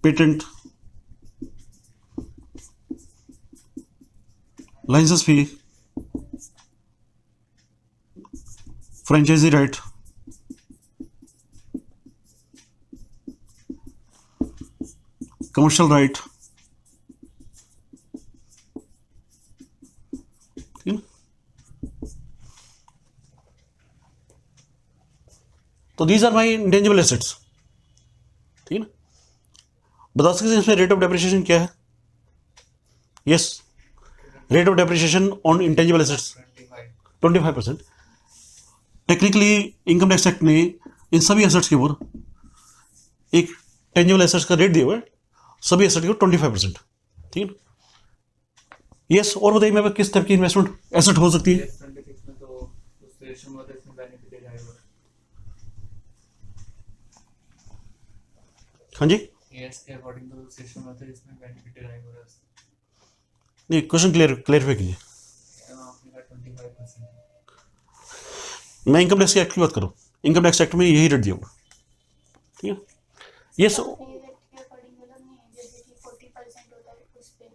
patent, license fee, franchisee right, commercial right, ठीक है। तो these are my intangible assets, ठीक है ना। बता सकते हैं इसमें रेट ऑफ डेप्रिसिएशन क्या है? Yes, rate of depreciation on intangible assets 25%। Technically income tax act ने इन सभी एसेट्स के ऊपर एक टेंजिबल एसेट्स का रेट दिया हुआ है, सभी एसेट के ऊपर 25%, ठीक है। यस, और बताइए मेरे पास किस टाइप की इन्वेस्टमेंट एसेट हो सकती है? 26 में तो उससे शुरुआत इसमें बेनिफिट है जाएगा। हाँ जी, ये AS के अकॉर्डिंग टू सिस्टम मेथड इसमें बेनिफिट नहीं हो रहा है। नहीं, क्वेश्चन क्लियरिफाई कीजिए। आपने कहा 25%। मैं इनकम टैक्स एक्ट की बात करूँ, इनकम टैक्स एक्ट में यही रेट दिया हुआ, ठीक है। ये कंपनी रेट के अकॉर्डिंग मतलब नहीं है, जैसे कि 40% होता है उस पे।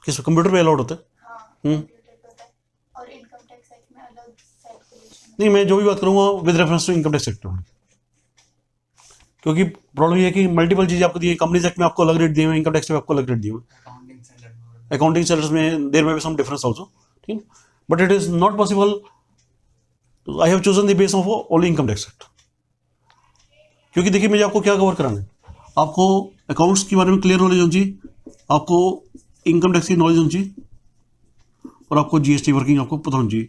किस कंप्यूटर पे अलाउड होता है? हाँ, कंप्यूटर पे होता है और इनकम टैक्स एक्ट में अलग कैलकुलेशन। नहीं, मैं जो भी बात करूँगा with reference to income tax act में, क्योंकि प्रॉब्लम ये है कि मल्टीपल चीज़ें आपको दी है। कंपनीज एक्ट में आपको अलग रेट दिए हुए, इनकम टैक्स में आपको अलग रेट दिए हुए, अकाउंटिंग स्टैंडर्ड में अकाउंटिंग स्टैंडर्ड्स में देयर में बी सम डिफरेंस आल्सो, ठीक है। But it is not possible, I have chosen the base of only income tax act. क्योंकि देखिए, मुझे आपको क्या कवर कराना है, आपको अकाउंट्स के बारे में क्लियर नॉलेज होनी चाहिए, आपको इनकम टैक्स की नॉलेज होनी चाहिए, और आपको जीएसटी वर्किंग आपको पता होनी चाहिए।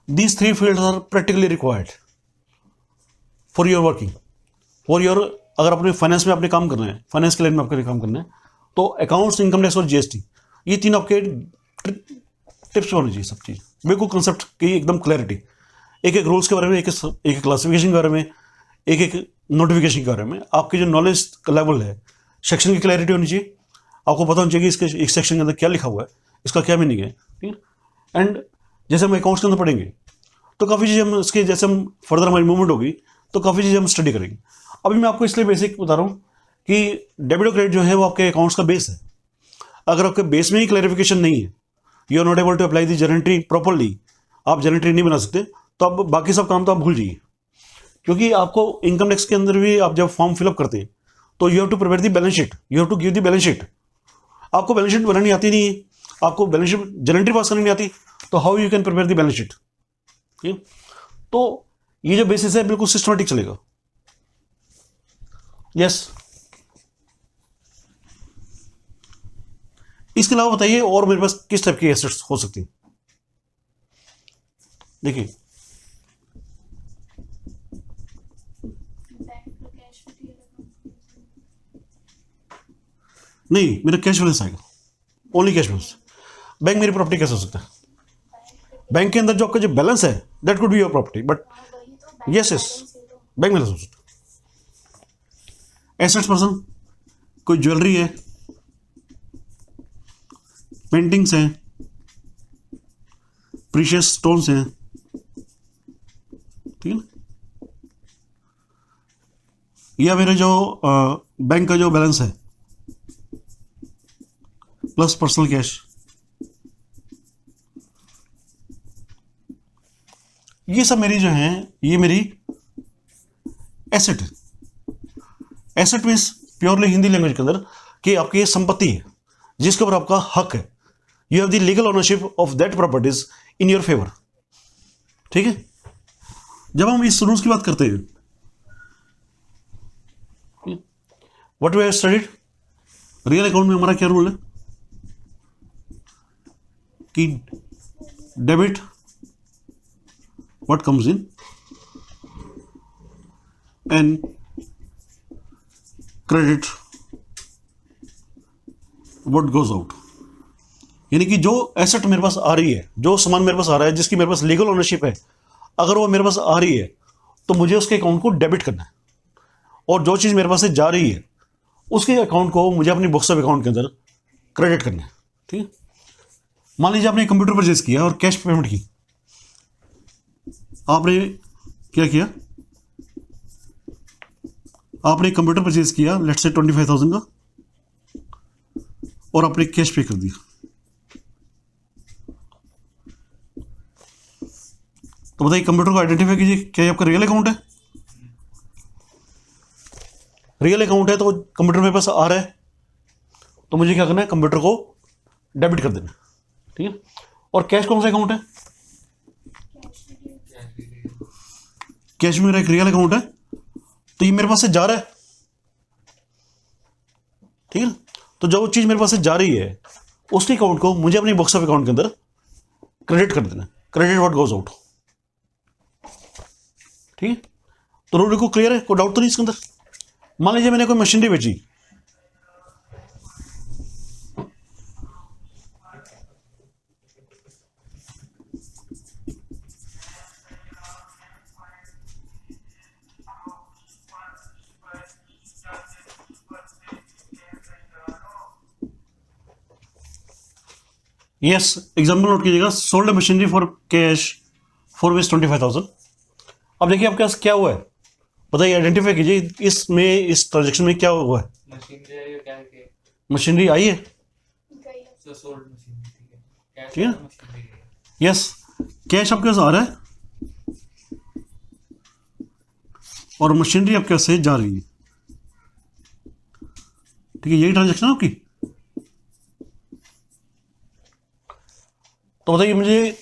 These 3 fields are practically required for your working, for your, अगर अपने फाइनेंस में आपने काम करना है, फाइनेंस के लाइन में आपके काम करना है, तो अकाउंट्स, इनकम टैक्स और जीएसटी, ये 3 आपके टिप्स होनी चाहिए। सब चीज़ बिल्कुल कंसेप्ट की एकदम क्लैरिटी, एक एक रूल्स के बारे में, एक एक क्लासिफिकेशन के बारे में, एक एक नोटिफिकेशन के बारे में, आपकी जो नॉलेज का लेवल है, सेक्शन की क्लैरिटी होनी चाहिए, आपको पता होना चाहिए कि इसके एक सेक्शन के अंदर क्या लिखा हुआ है, इसका क्या मीनिंग है, ठीक है। एंड जैसे हम अकाउंट्स के अंदर पढ़ेंगे तो काफ़ी चीज़ें हम इसके, जैसे हम फर्दर हमारी मूवमेंट होगी तो काफ़ी चीज़ें हम स्टडी करेंगे। अभी मैं आपको इसलिए बेसिक बता रहा हूँ कि डेबिट और क्रेडिट जो है वो आपके अकाउंट्स का बेस है। अगर आपके बेस में ही क्लैरिफिकेशन नहीं है, you are not able to apply the journal entry properly, आप जर्नल एंट्री नहीं बना सकते, तो आप बाकी सब काम तो आप भूल जाइए। क्योंकि आपको इनकम टैक्स के अंदर भी आप जब फॉर्म फिलअप करते हैं तो you have to prepare the balance sheet, you have to give the balance sheet. आपको बैलेंस शीट बनानी आती नहीं है, आपको balance sheet journal entry pass करनी नहीं आती, तो how you can prepare the balance sheet? तो ये जो बेसिस है बिल्कुल सिस्टमेटिक चलेगा। यस, इसके अलावा बताइए और मेरे पास किस टाइप की एसेट्स हो सकती हैं। देखिए, बैंक का कैश मटेरियल नहीं, मेरा कैश बैलेंस आएगा, ओनली कैश बैलेंस। बैंक मेरी प्रॉपर्टी कैसे हो सकता है? बैंक के अंदर जो आपका जो बैलेंस है that could be your property, but वही तो bank yes yes, bank balance हो सकता है। एसेट्स पर्सन, कोई ज्वेलरी है, पेंटिंग्स हैं, प्रीशियस स्टोन्स हैं, ठीक है ना। या मेरे जो बैंक का जो बैलेंस है प्लस पर्सनल कैश, ये सब मेरी जो है, ये मेरी एसेट है। Asset means purely Hindi language के अंदर कि आपकी ये संपत्ति है जिसके ऊपर आपका हक है, you have the legal ownership of that properties in your favour, ठीक है। जब हम इस रूल्स की बात करते हैं, what we have studied, real account में हमारा क्या रूल है कि debit what comes in and credit what goes out। यानी कि जो एसेट मेरे पास आ रही है, जो सामान मेरे पास आ रहा है, जिसकी मेरे पास लीगल ओनरशिप है, अगर वो मेरे पास आ रही है तो मुझे उसके अकाउंट को डेबिट करना है, और जो चीज़ मेरे पास से जा रही है उसके अकाउंट को मुझे अपनी बुक्स ऑफ अकाउंट के अंदर क्रेडिट करना है, ठीक है। मान लीजिए आपने कंप्यूटर परचेज किया और कैश पेमेंट की, आपने क्या किया, आपने कंप्यूटर परचेज किया लेट्स से 25,000 का, और आपने कैश पे कर दिया, तो बताइए कंप्यूटर को आइडेंटिफाई कीजिए, क्या ये आपका रियल अकाउंट है? रियल अकाउंट है तो कंप्यूटर मेरे पास आ रहा है, तो मुझे क्या करना है, कंप्यूटर को डेबिट कर देना, ठीक है। और कैश कौन सा अकाउंट है? कैश में मेरा एक रियल अकाउंट है, तो ये मेरे पास से जा रहा है, ठीक है। तो जो चीज मेरे पास से जा रही है उसके अकाउंट को मुझे अपनी बुक्स ऑफ अकाउंट के अंदर क्रेडिट कर देना, क्रेडिट व्हाट गोज आउट, ठीक है। तो रूल को क्लियर है, कोई डाउट तो नहीं इसके अंदर। मान लीजिए मैंने कोई मशीनरी बेची, यस, एग्जाम्पल नोट कीजिएगा, sold machinery for cash for which 25,000। अब देखिए आपके पास क्या हुआ है, बताइए, आइडेंटिफाई कीजिए इसमें, इस ट्रांजेक्शन में क्या हुआ है। मशीन जो है ये क्या है कि मशीनरी आई है, गई है। जो सोल्ड मशीन ठीक है, कैश ठीक है। वाला मशीन है। यस, कैश आपके पास आ रहा है और मशीनरी आपके पास से जा रही है, ठीक है, यही ट्रांजेक्शन है आपकी। तो बताइए मुझे,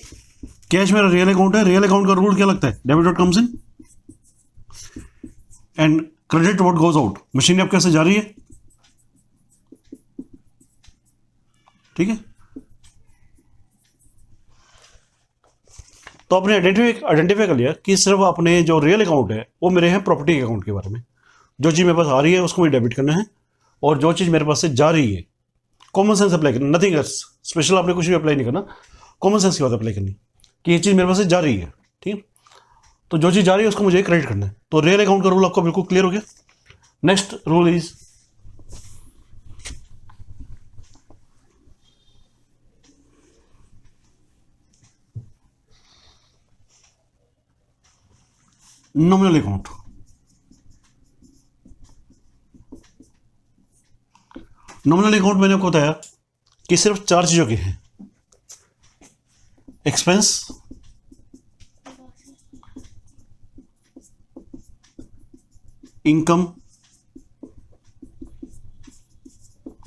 कैश मेरा रियल अकाउंट है, रियल अकाउंट का रूल क्या लगता है, debit what comes in and credit what goes out. Machinery आपके पास से जा रही है, ठीक है। तो आपने आइडेंटिफाई कर लिया कि सिर्फ अपने जो रियल अकाउंट है वो मेरे हैं प्रॉपर्टी अकाउंट के बारे में। जो चीज़ मेरे पास आ रही है उसको मुझे डेबिट करना है, और जो चीज़ मेरे पास से जा रही है, कॉमन सेंस अप्लाई करना, नथिंग एल्स स्पेशल, आपने कुछ भी अप्लाई नहीं करना, कॉमन सेंस की बात अप्लाई करनी कि ये चीज़ मेरे पास से जा रही है, ठीक है। तो जो चीज़ जा रही है उसको मुझे क्रेडिट करना है। तो रियल अकाउंट का रूल आपको बिल्कुल क्लियर हो गया। Next rule is nominal account. Nominal account मैंने आपको बताया कि सिर्फ 4 चीज़ों के हैं, एक्सपेंस, इनकम,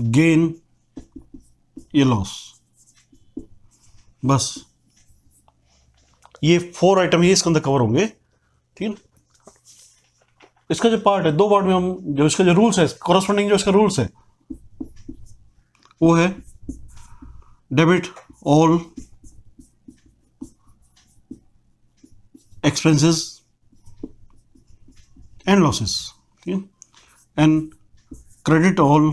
गेन या लॉस, बस ये 4 आइटम ही इसके अंदर कवर होंगे, ठीक है। इसका जो पार्ट है, 2 पार्ट में हम, जो इसका जो रूल्स है, कॉरस्पॉन्डिंग जो इसका रूल्स है वो है debit all expenses and losses, ठीक है, and credit all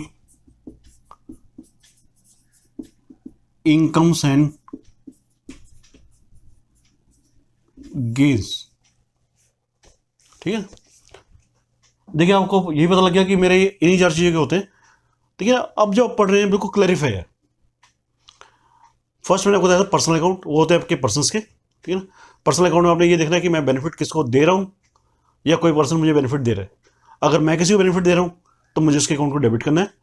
incomes and gains, ठीक है। देखिए आपको यही पता लग गया कि मेरे इन्हीं 4 चीज़ों के होते हैं, ठीक है। अब जो आप पढ़ रहे हैं बिल्कुल क्लैरिफाई है। फर्स्ट मैंने आपको बताया था पर्सनल अकाउंट, वो होते हैं आपके पर्सन्स के, ठीक है ना। पर्सनल अकाउंट में आपने ये देखना है कि मैं बेनिफिट किसको दे रहा हूँ या कोई पर्सन मुझे बेनिफिट दे रहा है। अगर मैं किसी को बेनिफिट दे रहा हूँ तो मुझे उसके अकाउंट को डेबिट करना है,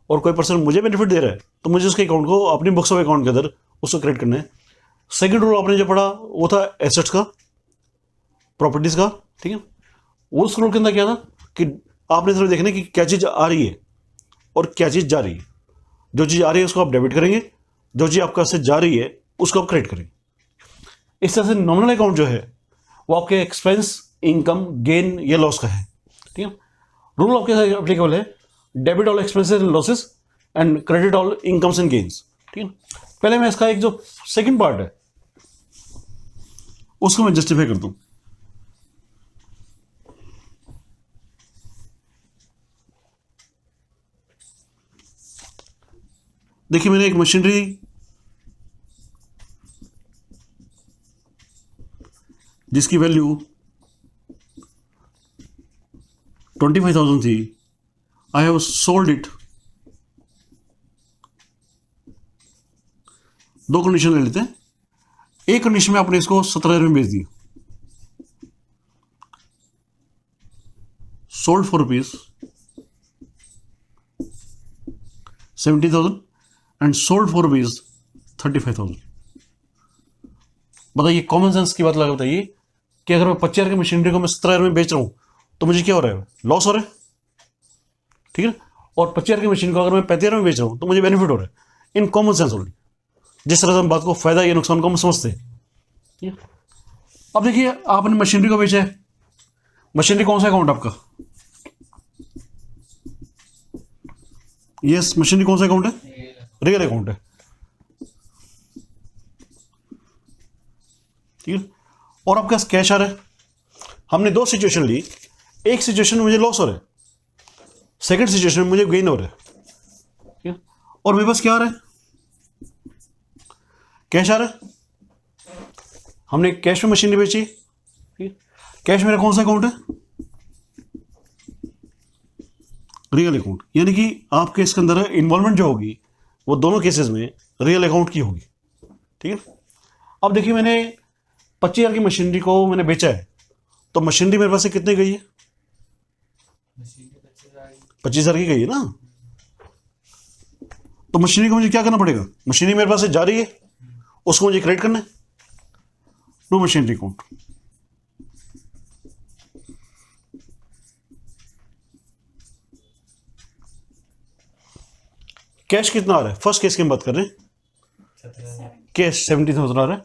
और कोई पर्सन मुझे बेनिफिट दे रहा है तो मुझे उसके अकाउंट को, अपनी बुक्स ऑफ अकाउंट के अंदर उसको क्रेडिट करना है। सेकेंड रूल आपने जो पढ़ा वो था एसेट्स का, प्रॉपर्टीज का, ठीक है। उस रूल के अंदर क्या था कि आपने सिर्फ देखना कि क्या चीज़ आ रही है और क्या चीज़ जा रही है। जो चीज़ आ रही है उसको आप डेबिट करेंगे, जो चीज़ आपके से जा रही है उसको आप क्रेडिट करेंगे। इस तरह से नॉमिनल अकाउंट जो है वो आपके एक्सपेंस, इनकम, गेन या लॉस का है, ठीक है। रूल आपके साथ एप्लीकेबल है, debit all expenses and losses and credit all incomes and gains, ठीक है। पहले मैं इसका एक जो सेकंड पार्ट है उसको मैं जस्टिफाई कर दूं। देखिए मैंने एक मशीनरी जिसकी वैल्यू 25,000 थी, I have sold it. 2 condition ले लेते हैं। एक कंडीशन में आपने इसको 17,000 में बेच दिया, sold for rupees 70,000 and sold for rupees 35,000। बताइए, कॉमन सेंस की बात लगा, बताइए कि अगर मैं 25,000 की मशीनरी को मैं 17,000 में बेच रहा हूं तो मुझे क्या हो रहा है, लॉस हो रहा है, ठीक है। और 25,000 की मशीन को अगर मैं 35,000 में बेच रहा हूं तो मुझे बेनिफिट हो रहा है, इन कॉमन सेंस ओनली। जिस तरह से हम बात को फायदा या नुकसान को हम समझते हैं, ठीक है। अब देखिए आपने मशीनरी को बेचा है, मशीनरी कौन सा अकाउंट आपका, यस, मशीनरी कौन सा अकाउंट है, रियल अकाउंट है, ठीक है। और आपके पास कैश आ रहा है। हमने 2 सिचुएशन ली, एक सिचुएशन में मुझे लॉस हो रहा है, सेकंड सिचुएशन में मुझे गेन हो रहा है, ठीक है। और मेरे पास क्या आ रहा है, कैश आ रहा है। हमने कैश में मशीनरी बेची, ठीक है। कैश मेरा कौन सा अकाउंट है, रियल अकाउंट, यानी कि आपके इसके अंदर इन्वॉल्वमेंट जो होगी वो दोनों केसेस में रियल अकाउंट की होगी, ठीक है। अब देखिए मैंने 25,000 की मशीनरी को मैंने बेचा है, तो मशीनरी मेरे पास से कितने गई है? मशीन के 25,000 25,000 की गई है ना। तो मशीनरी को मुझे क्या करना पड़ेगा? मशीनरी मेरे पास से जा रही है, उसको मुझे क्रेडिट करना है। To machinery account. कैश कितना आ रहा है? फर्स्ट केस की हम बात कर रहे हैं। 17,000 कैश 70,000 आ रहा है,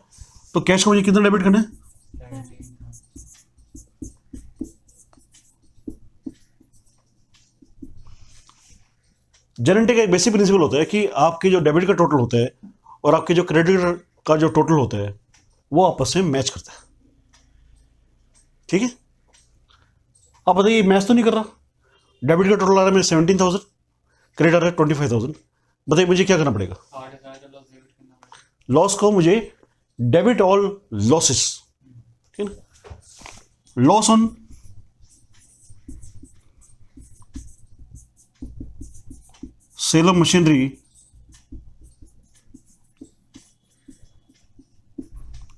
तो कैश को मुझे कितना डेबिट करना है? 17,000 जनरेटिंग का एक बेसिक प्रिंसिपल होता है कि आपके जो डेबिट का टोटल होता है और आपके जो क्रेडिट का जो टोटल होता है वो आपस में मैच करता है। ठीक है। आप बताइए मैच तो नहीं कर रहा। डेबिट का टोटल आ रहा है मेरे 17,000, क्रेडिट आ रहा है 25,000। बताइए मुझे क्या करना पड़ेगा? 8,000 का लॉस डेबिट करना पड़ेगा। लॉस को मुझे डेबिट ऑल लॉसेस, ठीक है ना। Loss on sale of machinery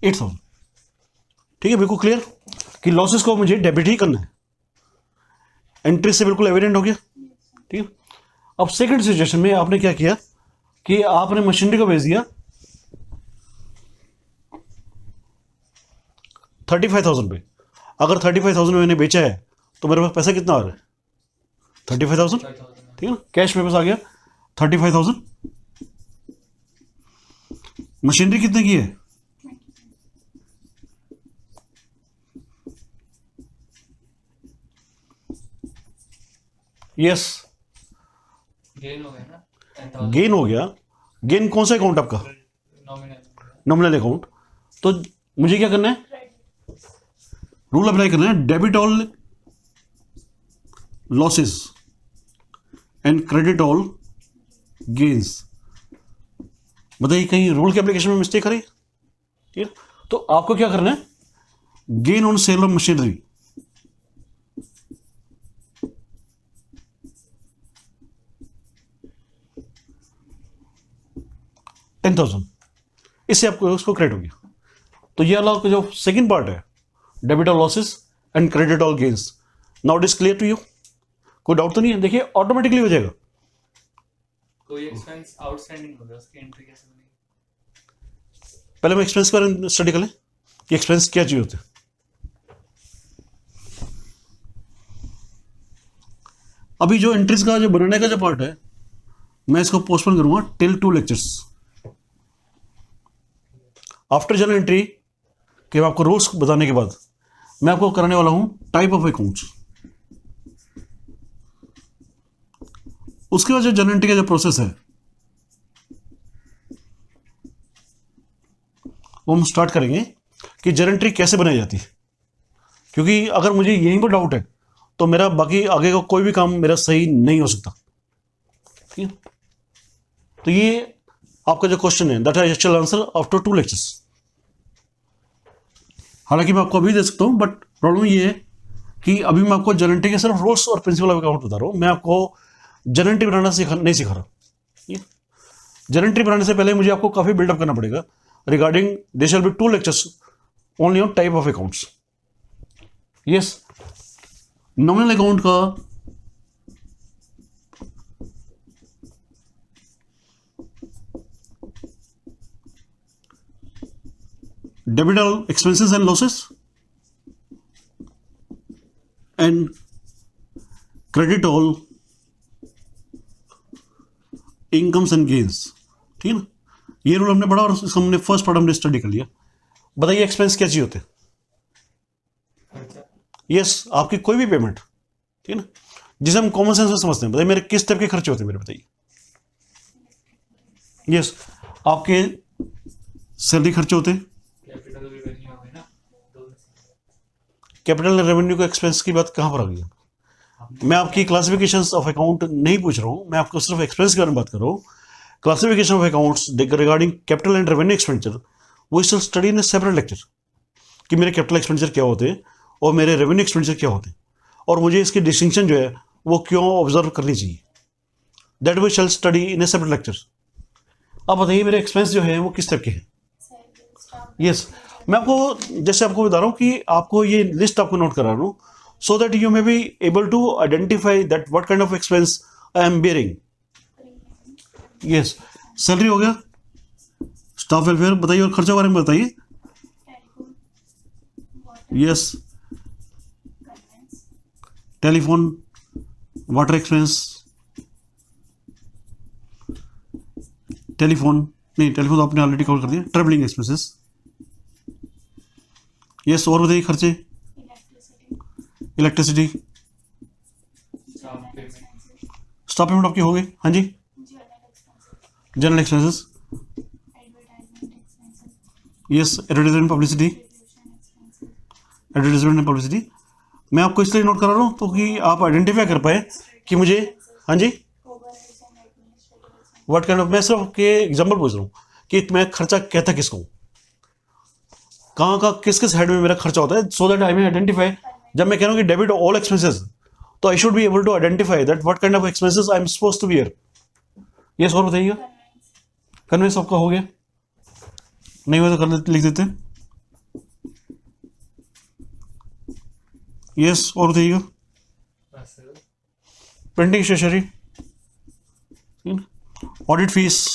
8,000। ठीक है, बिल्कुल क्लियर कि लॉसेस को मुझे डेबिट ही करना है। एंट्री से बिल्कुल एविडेंट हो गया। ठीक है। अब सेकंड सिचुएशन में आपने क्या किया कि आपने मशीनरी को भेज दिया 35,000 पे। अगर 35,000 में मैंने बेचा है तो मेरे पास पैसा कितना आ रहा है? 35,000। 5,000 ठीक है ना। कैश मेरे पास आ गया 35,000। मशीनरी कितने की है? यस, गेन हो गया ना 10,000 गेन हो गया। गेन कौन सा अकाउंट आपका? Nominal nominal account. तो मुझे क्या करना है? क्रेडिट रूल अप्लाई करना है, debit all losses and credit all gains. बताइए कहीं रूल के एप्लीकेशन में मिस्टेक करी? ठीक है। तो आपको क्या करना है? Gain on sale of machinery $10,000, इससे आपको उसको क्रेडिट हो गया। तो ये वाला जो सेकंड पार्ट है, debit all losses and credit all gains, now it is clear to you. कोई डाउट तो नहीं है? देखिए ऑटोमेटिकली हो जाएगा। कोई एक्सपेंस आउटस्टैंडिंग हो गया, उसकी एंट्री कैसे बनेगी? पहले हम एक्सपेंस के बारे में स्टडी कर लें कि एक्सपेंस क्या चीज होते हैं। अभी जो एंट्रीज का जो बनाने का जो पार्ट है, मैं इसको पोस्टपोन करूंगा till 2 lectures. After journal entry के आपको रूल्स बताने के बाद मैं आपको कराने वाला हूं टाइप ऑफ अकाउंट्स। उसके बाद जो जर्नल एंट्री का जो प्रोसेस है वो हम स्टार्ट करेंगे कि जर्नल एंट्री कैसे बनाई जाती है। क्योंकि अगर मुझे यहीं पर डाउट है तो मेरा बाकी आगे का कोई भी काम मेरा सही नहीं हो सकता। ठीक है। तो ये आपका जो क्वेश्चन है that I shall answer after 2 lectures. हालांकि मैं आपको अभी दे सकता हूं, बट प्रॉब्लम ये है कि अभी मैं आपको जर्नल एंट्री के सिर्फ रूल्स और प्रिंसिपल ऑफ अकाउंट बता रहा हूं। मैं आपको जर्नल एंट्री बनाना नहीं सिखा रहा। जर्नल एंट्री बनाने से पहले मुझे आपको काफी बिल्डअप करना पड़ेगा regarding they shall be 2 lectures only on type of accounts. Yes, nominal account का debit all expenses and losses and credit all incomes and gains. ठीक है ना। ये रूल हमने पढ़ा और इसका हमने फर्स्ट पार्ट हमने स्टडी कर लिया। बताइए एक्सपेंस क्या चीज होते हैं? खर्चा यस, आपकी कोई भी पेमेंट, ठीक है ना, जिसे हम कॉमन सेंस में समझते हैं। बताइए मेरे किस टाइप के खर्चे होते हैं मेरे? बताइए। यस, आपके सैलरी खर्चे होते हैं। कैपिटल रेवेन्यू हो गई ना, दो कैपिटल रेवेन्यू का एक्सपेंस की बात कहां पर आ गई? मैं आपकी क्लासिफिकेशंस ऑफ अकाउंट नहीं पूछ रहा हूं, मैं आपको सिर्फ एक्सपेंस के बारे में बात कर रहा हूं। Classification of accounts regarding capital and revenue expenditure वो still study in separate lecture कि मेरे कैपिटल एक्सपेंडिचर क्या होते हैं और मेरे रेवेन्यू एक्सपेंडिचर क्या होते हैं और मुझे इसकी डिस्टिंक्शन जो है वो क्यों ऑब्जर्व करनी चाहिए। That we shall study in a separate lecture. अब बताइए मेरे एक्सपेंस जो है वो किस टाइप के हैं? यस, मैं आपको जैसे आपको बता रहा हूँ कि आपको ये लिस्ट आपको नोट करा रहा हूँ so that you may be able to identify that what kind of expense I am bearing. Yes, salary हो गया, स्टाफ वेलफेयर बताइए, और खर्चा के बारे में बताइए. Telephone, water, yes, conveyance, telephone, water expense, telephone नहीं, टेलीफोन तो आपने ऑलरेडी कवर कर दिया. Travelling expenses. यस, और बताइए खर्चे. Electricity, electricity, staff general payment, expenses, staff payment आपके हो गए. हाँ जी. General expenses, general expenses. Advertisement expenses, yes, advertisement publicity. Distribution expenses, advertisement and publicity. मैं आपको इसलिए नोट करा रहा हूँ तो कि आप आइडेंटिफाई कर पाए कि मुझे. हाँ जी. Overheads and administrative expenses, what kind of, मैं सिर्फ के एग्जाम्पल पूछ रहा हूँ कि मैं खर्चा कहता किसको हूँ, कहाँ का किस किस हेड में मेरा खर्चा होता है, so that I may identify. जब मैं कह रहा हूँ कि डेबिट ऑल एक्सपेंसेस, तो I should be able to identify that what kind of expenses I am suppose to bear. Yes, और बताइएगा. कन्वेंस, कन्वेंस आपका हो गया, नहीं हुआ तो कर लिख देते. यस, और बताइएगा. बस printing stationery, audit fees,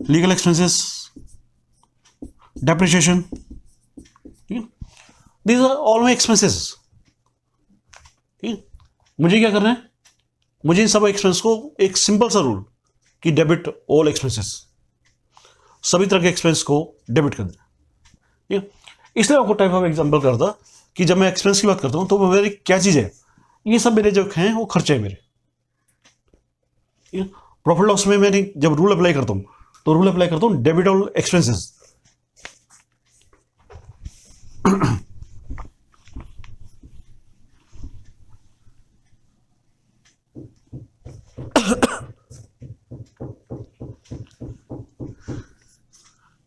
legal expenses, depreciation. ठीक है, these are all my expenses. ठीक है, मुझे क्या करना है, मुझे इन सब एक्सपेंस को एक सिंपल सा रूल कि डेबिट ऑल एक्सपेंसेस, सभी तरह के एक्सपेंस को डेबिट कर देना. ठीक है, इसलिए आपको टाइप ऑफ एग्जांपल करता कि जब मैं एक्सपेंस की बात करता हूं तो वो मेरी क्या चीज़ है, ये सब मेरे जो हैं वो खर्चे हैं मेरे. प्रॉफिट लॉस में मैंने जब रूल अप्लाई करता हूँ तो रूल अप्लाई करता हूँ debit all expenses.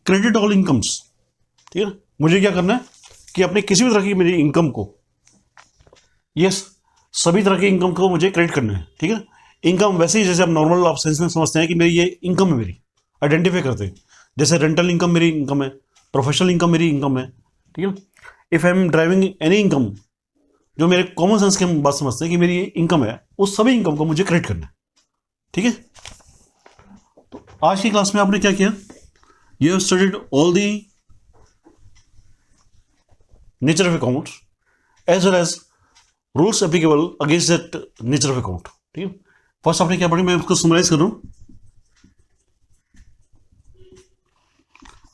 Credit all incomes. ठीक है, मुझे क्या करना है कि अपने किसी भी तरह की मेरी इनकम को, यस, सभी तरह की इनकम को मुझे क्रेडिट करना है. ठीक है, इनकम वैसे ही जैसे आप नॉर्मल आप सेंस में समझते हैं कि मेरी ये इनकम है, मेरी आइडेंटिफाई करते हैं. जैसे रेंटल इनकम मेरी इनकम है, प्रोफेशनल इनकम मेरी इनकम है. ठीक है, if I am driving any income, जो मेरे कॉमन सेंस के हम बात समझते हैं कि मेरी ये इनकम है, उस सभी इनकम को मुझे क्रेडिट करना है. ठीक है, तो आज की क्लास में आपने क्या किया, you have studied all the nature of account as well as rules applicable against that nature of account. ठीक है, फर्स्ट आपने क्या पढ़ी, मैं उसको समराइज कर रहा हूं.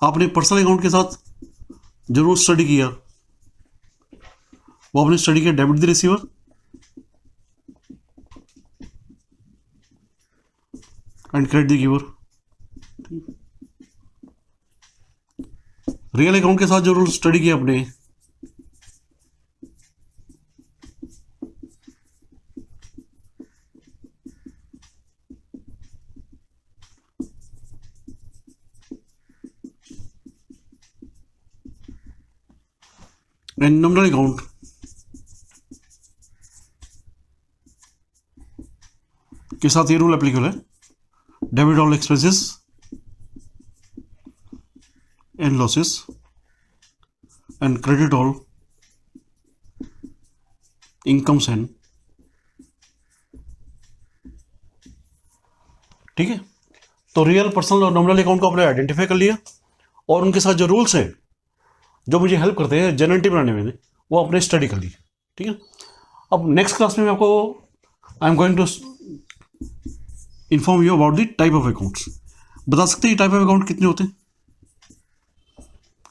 आपने पर्सनल अकाउंट के साथ जो रूल स्टडी किया, वो आपने स्टडी किया debit the receiver, and credit the giver. Real account के साथ जो रूल स्टडी किया आपने, एंड नॉमिनल अकाउंट के साथ ये रूल एप्लीकेबल है, debit all expenses and losses and credit all incomes and. ठीक है, तो रियल, पर्सनल और नॉमिनल अकाउंट को आपने आइडेंटिफाई कर लिया, और उनके साथ जो रूल्स हैं जो मुझे हेल्प करते हैं जेनरेटिव बनाने में, वो आपने स्टडी कर ली. ठीक है, अब नेक्स्ट क्लास में मैं आपको I am going to inform you about the type of accounts. बता सकते हैं टाइप ऑफ अकाउंट कितने होते हैं?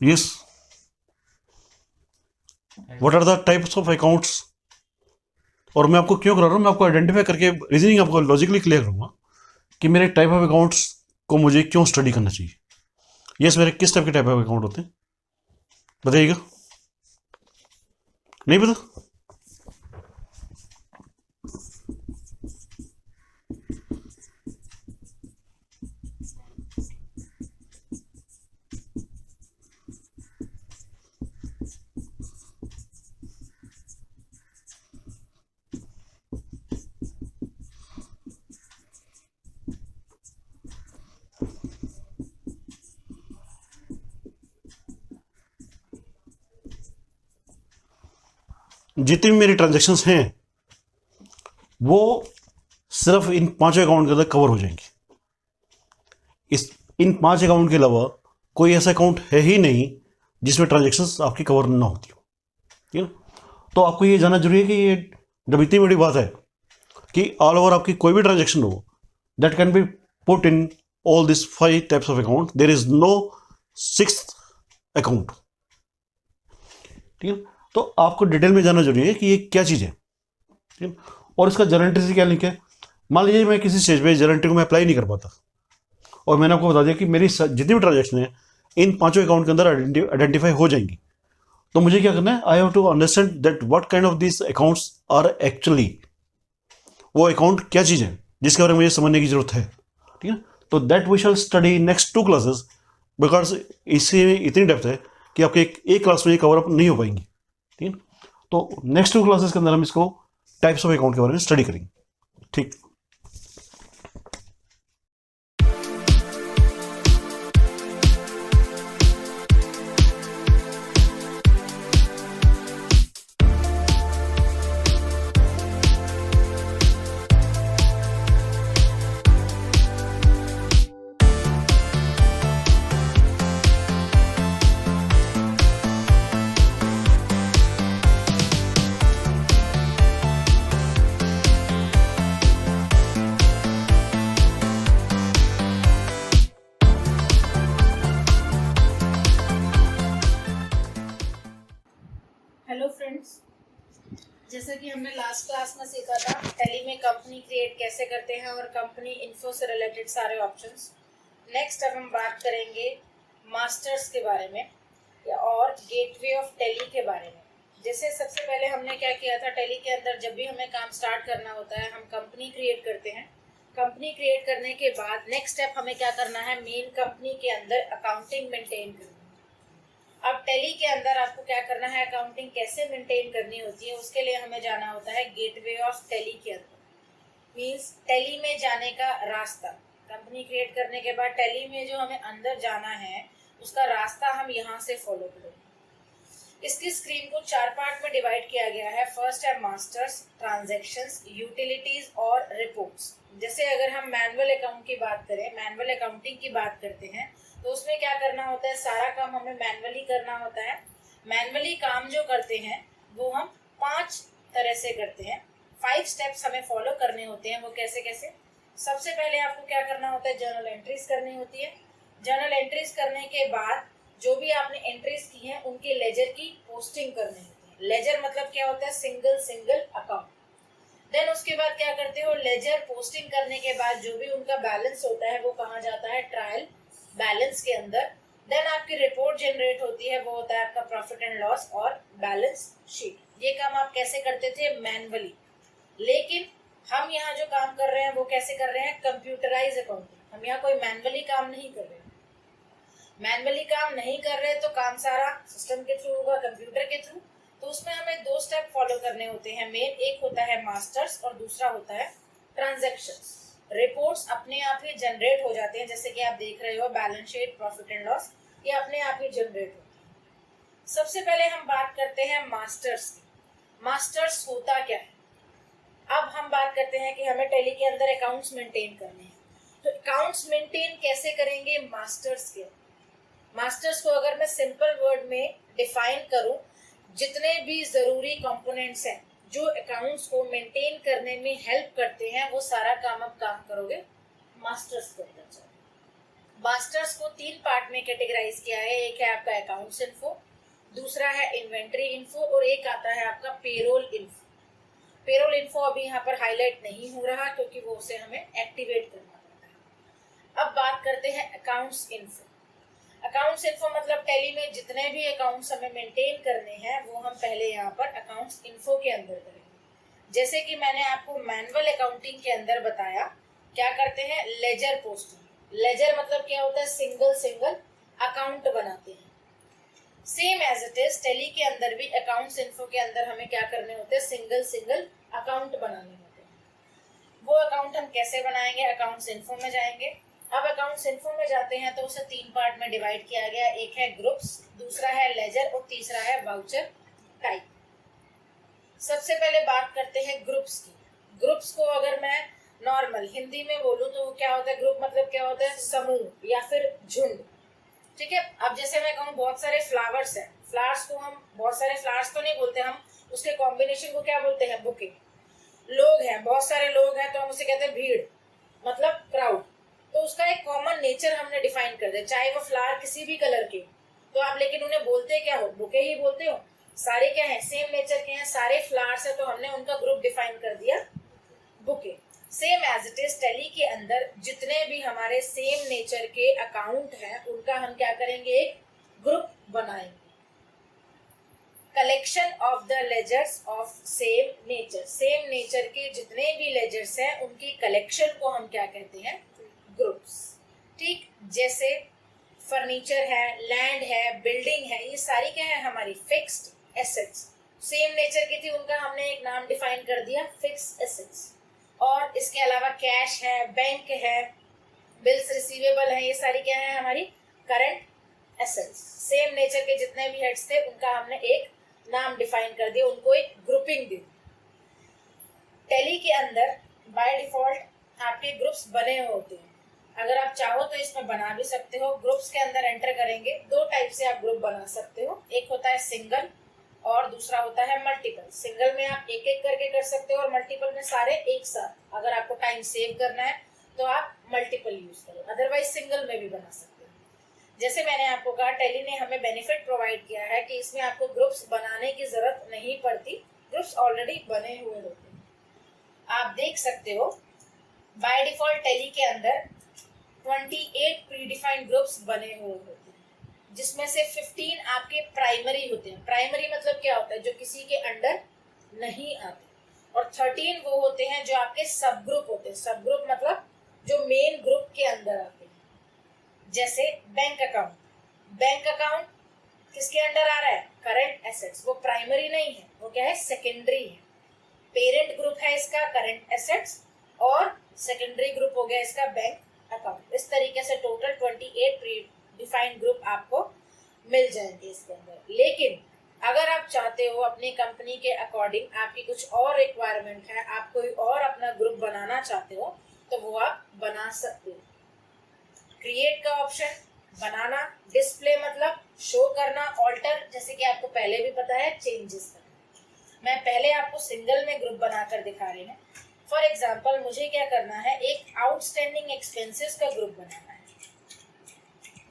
Yes, what are the types of accounts. और मैं आपको क्यों करा रहा हूँ, मैं आपको आइडेंटिफाई करके रीजनिंग आपको लॉजिकली क्लियर करूंगा कि मेरे टाइप ऑफ अकाउंट्स को मुझे क्यों स्टडी करना चाहिए. यस, मेरे किस टाइप के टाइप ऑफ अकाउंट होते हैं बताइएगा. नहीं पता? जितनी भी मेरी ट्रांजेक्शन्स हैं वो सिर्फ इन 5 अकाउंट के अंदर कवर हो जाएंगी। इन 5 अकाउंट के अलावा कोई ऐसा अकाउंट है ही नहीं जिसमें ट्रांजेक्शन्स आपकी कवर ना होती हो, ठीक है। तो आपको ये जानना जरूरी है कि ये जब इतनी बड़ी बात है कि ऑल ओवर आपकी कोई भी ट्रांजेक्शन हो, that can be put in all this 5 types of account, there is no 6th account, ठीक है। तो आपको डिटेल में जानना जरूरी है कि ये क्या चीज़ है, ठीक है। और इसका जर्नल एंट्री से क्या लिंक है। मान लीजिए मैं किसी स्टेज पे जर्नल एंट्री को मैं अप्लाई नहीं कर पाता और मैंने आपको बता दिया कि मेरी जितनी भी ट्रांजेक्शन है इन 5 अकाउंट के अंदर आइडेंटिफाई हो जाएंगी, तो मुझे क्या करना है, I have to understand that what kind of this accounts are actually, वो अकाउंट क्या चीज़ है जिसके बारे में मुझे समझने की जरूरत है, ठीक है। तो that we shall study next 2 classes, because इससे इतनी डेप्थ है कि आपके एक क्लास में ये कवर अप नहीं हो पाएंगी, ठीक है। तो नेक्स्ट 2 क्लासेस के अंदर हम इसको टाइप्स ऑफ अकाउंट के बारे में स्टडी करेंगे, ठीक। हेलो फ्रेंड्स, जैसा कि हमने लास्ट क्लास में सीखा था टैली में कंपनी क्रिएट कैसे करते हैं और कंपनी इन्फो से रिलेटेड सारे ऑप्शंस। नेक्स्ट अब हम बात करेंगे मास्टर्स के बारे में और गेटवे ऑफ टैली के बारे में। जैसे सबसे पहले हमने क्या किया था, टैली के अंदर जब भी हमें काम स्टार्ट करना होता है हम कंपनी क्रिएट करते हैं। कंपनी क्रिएट करने के बाद नेक्स्ट स्टेप हमें क्या करना है, मेन कंपनी के अंदर अकाउंटिंग मेंटेन करनी है। अब टैली के अंदर आपको क्या करना है, अकाउंटिंग कैसे मेंटेन करनी होती है उसके लिए हमें जाना होता है गेटवे ऑफ टैली के अंदर। मींस टैली में जाने का रास्ता, कंपनी क्रिएट करने के बाद टैली में जो हमें अंदर जाना है उसका रास्ता हम यहाँ से फॉलो करेंगे। इसकी स्क्रीन को 4 पार्ट में डिवाइड किया गया है। फर्स्ट है मास्टर्स, ट्रांजैक्शंस, यूटिलिटीज और रिपोर्ट्स। जैसे अगर हम मैनुअल अकाउंट की बात करें, मैनुअल अकाउंटिंग की बात करते हैं तो उसमें क्या करना होता है, सारा काम हमें मैनुअली करना होता है। मैनुअली काम जो करते हैं वो हम 5 तरह से करते हैं। 5 स्टेप्स हमें फॉलो करने होते हैं। वो कैसे कैसे, सबसे पहले आपको क्या करना होता है, जर्नल एंट्रीज करनी होती है। जर्नल एंट्रीज करने के बाद जो भी आपने एंट्रीज की हैं उनके लेजर की पोस्टिंग करनी होती है। लेजर मतलब क्या होता है, सिंगल अकाउंट। देन उसके बाद क्या करते हो, लेजर पोस्टिंग करने के बाद जो भी उनका बैलेंस होता है वो कहाँ जाता है, ट्रायल बैलेंस के अंदर। देन आपकी रिपोर्ट जनरेट होती है, वो होता है आपका प्रॉफिट एंड लॉस और बैलेंस शीट। ये काम आप कैसे करते थे, मैनुअली। लेकिन हम यहाँ जो काम कर रहे हैं वो कैसे कर रहे हैं, कंप्यूटराइज अकाउंटिंग। हम यहाँ कोई मैनुअली काम नहीं कर रहे हैं। मैनुअली काम नहीं कर रहे तो काम सारा सिस्टम के थ्रू होगा, कंप्यूटर के थ्रू। तो उसमें हमें 2 स्टेप फॉलो करने होते हैं मेन। एक होता है मास्टर्स और दूसरा होता है ट्रांजैक्शंस। रिपोर्ट्स अपने आप ही जनरेट हो जाते हैं, जैसे कि आप देख रहे हो balance sheet, profit and loss, ये अपने आप ही जनरेट होते हैं। सबसे पहले हम बात करते हैं मास्टर्स की। मास्टर्स होता क्या है, अब हम बात करते हैं कि हमें टैली के अंदर अकाउंट्स मेंटेन करने हैं। तो अकाउंट्स मेंटेन कैसे करेंगे मास्टर्स के। मास्टर्स को अगर मैं सिंपल वर्ड में डिफाइन करूं, जितने भी जरूरी कंपोनेंट्स हैं जो अकाउंट्स को मेंटेन करने में हेल्प करते हैं वो सारा काम आप काम करोगे मास्टर्स के अंदर। मास्टर्स को 3 पार्ट में कैटेगराइज किया है। एक है आपका अकाउंट्स इन्फो, दूसरा है इन्वेंट्री इन्फो और एक आता है आपका पेरोल इन्फो। पेरोल इन्फो अभी यहाँ पर हाईलाइट नहीं हो रहा क्योंकि वो उसे हमें एक्टिवेट करना पड़ता है। अब बात करते हैं अकाउंट्स इन्फो। अकाउंट्स इन्फो मतलब टैली में जितने भी अकाउंट्स हमें मेंटेन करने हैं वो हम पहले यहाँ पर अकाउंट्स इन्फो के अंदर करेंगे। जैसे कि मैंने आपको मैनुअल अकाउंटिंग के अंदर बताया, क्या करते हैं, लेजर पोस्टिंग। लेजर मतलब क्या होता है, सिंगल अकाउंट बनाते हैं। Same as it is Tally के अंदर भी अकाउंट्स इन्फो के अंदर हमें क्या करने होते हैं, सिंगल अकाउंट बनाने होते हैं। वो अकाउंट हम कैसे बनाएंगे, अकाउंट्स इन्फो में जाएंगे। अब अकाउंट्स इन्फो में जाते हैं तो उसे 3 पार्ट में डिवाइड किया गया। एक है ग्रुप्स, दूसरा है लेजर और तीसरा है वाउचर टाइप। सबसे पहले बात करते हैं ग्रुप्स की। ग्रुप्स को अगर मैं नॉर्मल हिंदी में बोलूं तो क्या होता है, ग्रुप मतलब क्या होता है, समूह या फिर झुंड। ठीक है, अब जैसे मैं कहूँ बहुत सारे फ्लावर्स हैं, फ्लावर्स को हम बहुत सारे फ्लावर्स तो नहीं बोलते, हम उसके कॉम्बिनेशन को क्या बोलते हैं, बुके। लोग हैं, बहुत सारे लोग हैं तो हम उसे कहते हैं भीड़, मतलब क्राउड। तो उसका एक कॉमन नेचर हमने डिफाइन कर दिया, चाहे वो फ्लावर किसी भी कलर के, तो आप लेकिन उन्हें बोलते क्या हो, बुके ही बोलते हो। सारे क्या है, सेम नेचर के हैं, सारे फ्लावर्स है, तो हमने उनका ग्रुप डिफाइन कर दिया बुके। Same as it is Tally के अंदर जितने भी हमारे सेम नेचर के अकाउंट हैं उनका हम क्या करेंगे, एक ग्रुप बनाएंगे। Collection of the ledgers of same nature, same nature के जितने भी लेजर्स हैं उनकी कलेक्शन को हम क्या कहते हैं, ग्रुप्स। ठीक, जैसे फर्नीचर है, लैंड है, बिल्डिंग है, ये सारी क्या है, हमारी फिक्स्ड एसेट्स। सेम नेचर की थी, उनका हमने एक नाम डिफाइन कर दिया, फिक्स्ड एसेट्स। और इसके अलावा कैश है, बैंक है, बिल्स रिसीवेबल है, ये सारी क्या है, हमारी करंट एसेट्स। सेम नेचर के जितने भी हेड्स थे उनका हमने एक नाम डिफाइन कर दिया, उनको एक ग्रुपिंग दी। टैली के अंदर बाय डिफॉल्ट आपके ग्रुप्स बने होते हैं, अगर आप चाहो तो इसमें बना भी सकते हो। ग्रुप्स के अंदर एंटर करेंगे, दो टाइप से आप ग्रुप बना सकते हो, एक होता है सिंगल और दूसरा होता है मल्टीपल। सिंगल में आप एक एक करके कर सकते हो और मल्टीपल में सारे एक साथ। अगर आपको टाइम सेव करना है तो आप मल्टीपल यूज करो, अदरवाइज सिंगल में भी बना सकते हो। जैसे मैंने आपको कहा, टैली ने हमें बेनिफिट प्रोवाइड किया है कि इसमें आपको ग्रुप्स बनाने की जरूरत नहीं पड़ती, ग्रुप्स ऑलरेडी बने हुए होते हैं। आप देख सकते हो बाय डिफॉल्ट टैली के अंदर 28 प्रीडिफाइंड ग्रुप्स बने हुए होते हैं, जिसमें से 15 आपके प्राइमरी होते हैं। प्राइमरी मतलब क्या होता है, जो किसी के अंडर नहीं आते, और 13 वो होते हैं जो आपके सब ग्रुप होते हैं। सब ग्रुप मतलब जो मेन ग्रुप के अंदर आते हैं। जैसे बैंक अकाउंट, बैंक अकाउंट किसके अंडर आ रहा है, करंट एसेट्स, वो प्राइमरी नहीं है, वो क्या है, सेकेंडरी है। पेरेंट ग्रुप है इसका करंट एसेट्स, और सेकेंडरी ग्रुप हो गया इसका बैंक अकाउंट। इस तरीके से टोटल 28 डिफाइंड ग्रुप आपको मिल जाएंगे इसके अंदर। लेकिन अगर आप चाहते हो अपनी कंपनी के अकॉर्डिंग, आपकी कुछ और रिक्वायरमेंट है, आप कोई और अपना ग्रुप बनाना चाहते हो, तो वो आप बना सकते हो। क्रिएट का ऑप्शन, बनाना, डिस्प्ले मतलब शो करना, ऑल्टर जैसे कि आपको पहले भी पता है, चेंजेस करना। मैं पहले आपको सिंगल में ग्रुप बनाकर दिखा रही हूँ। फॉर एग्जाम्पल मुझे क्या करना है, एक आउटस्टैंडिंग एक्सपेंसेस का ग्रुप बनाना है।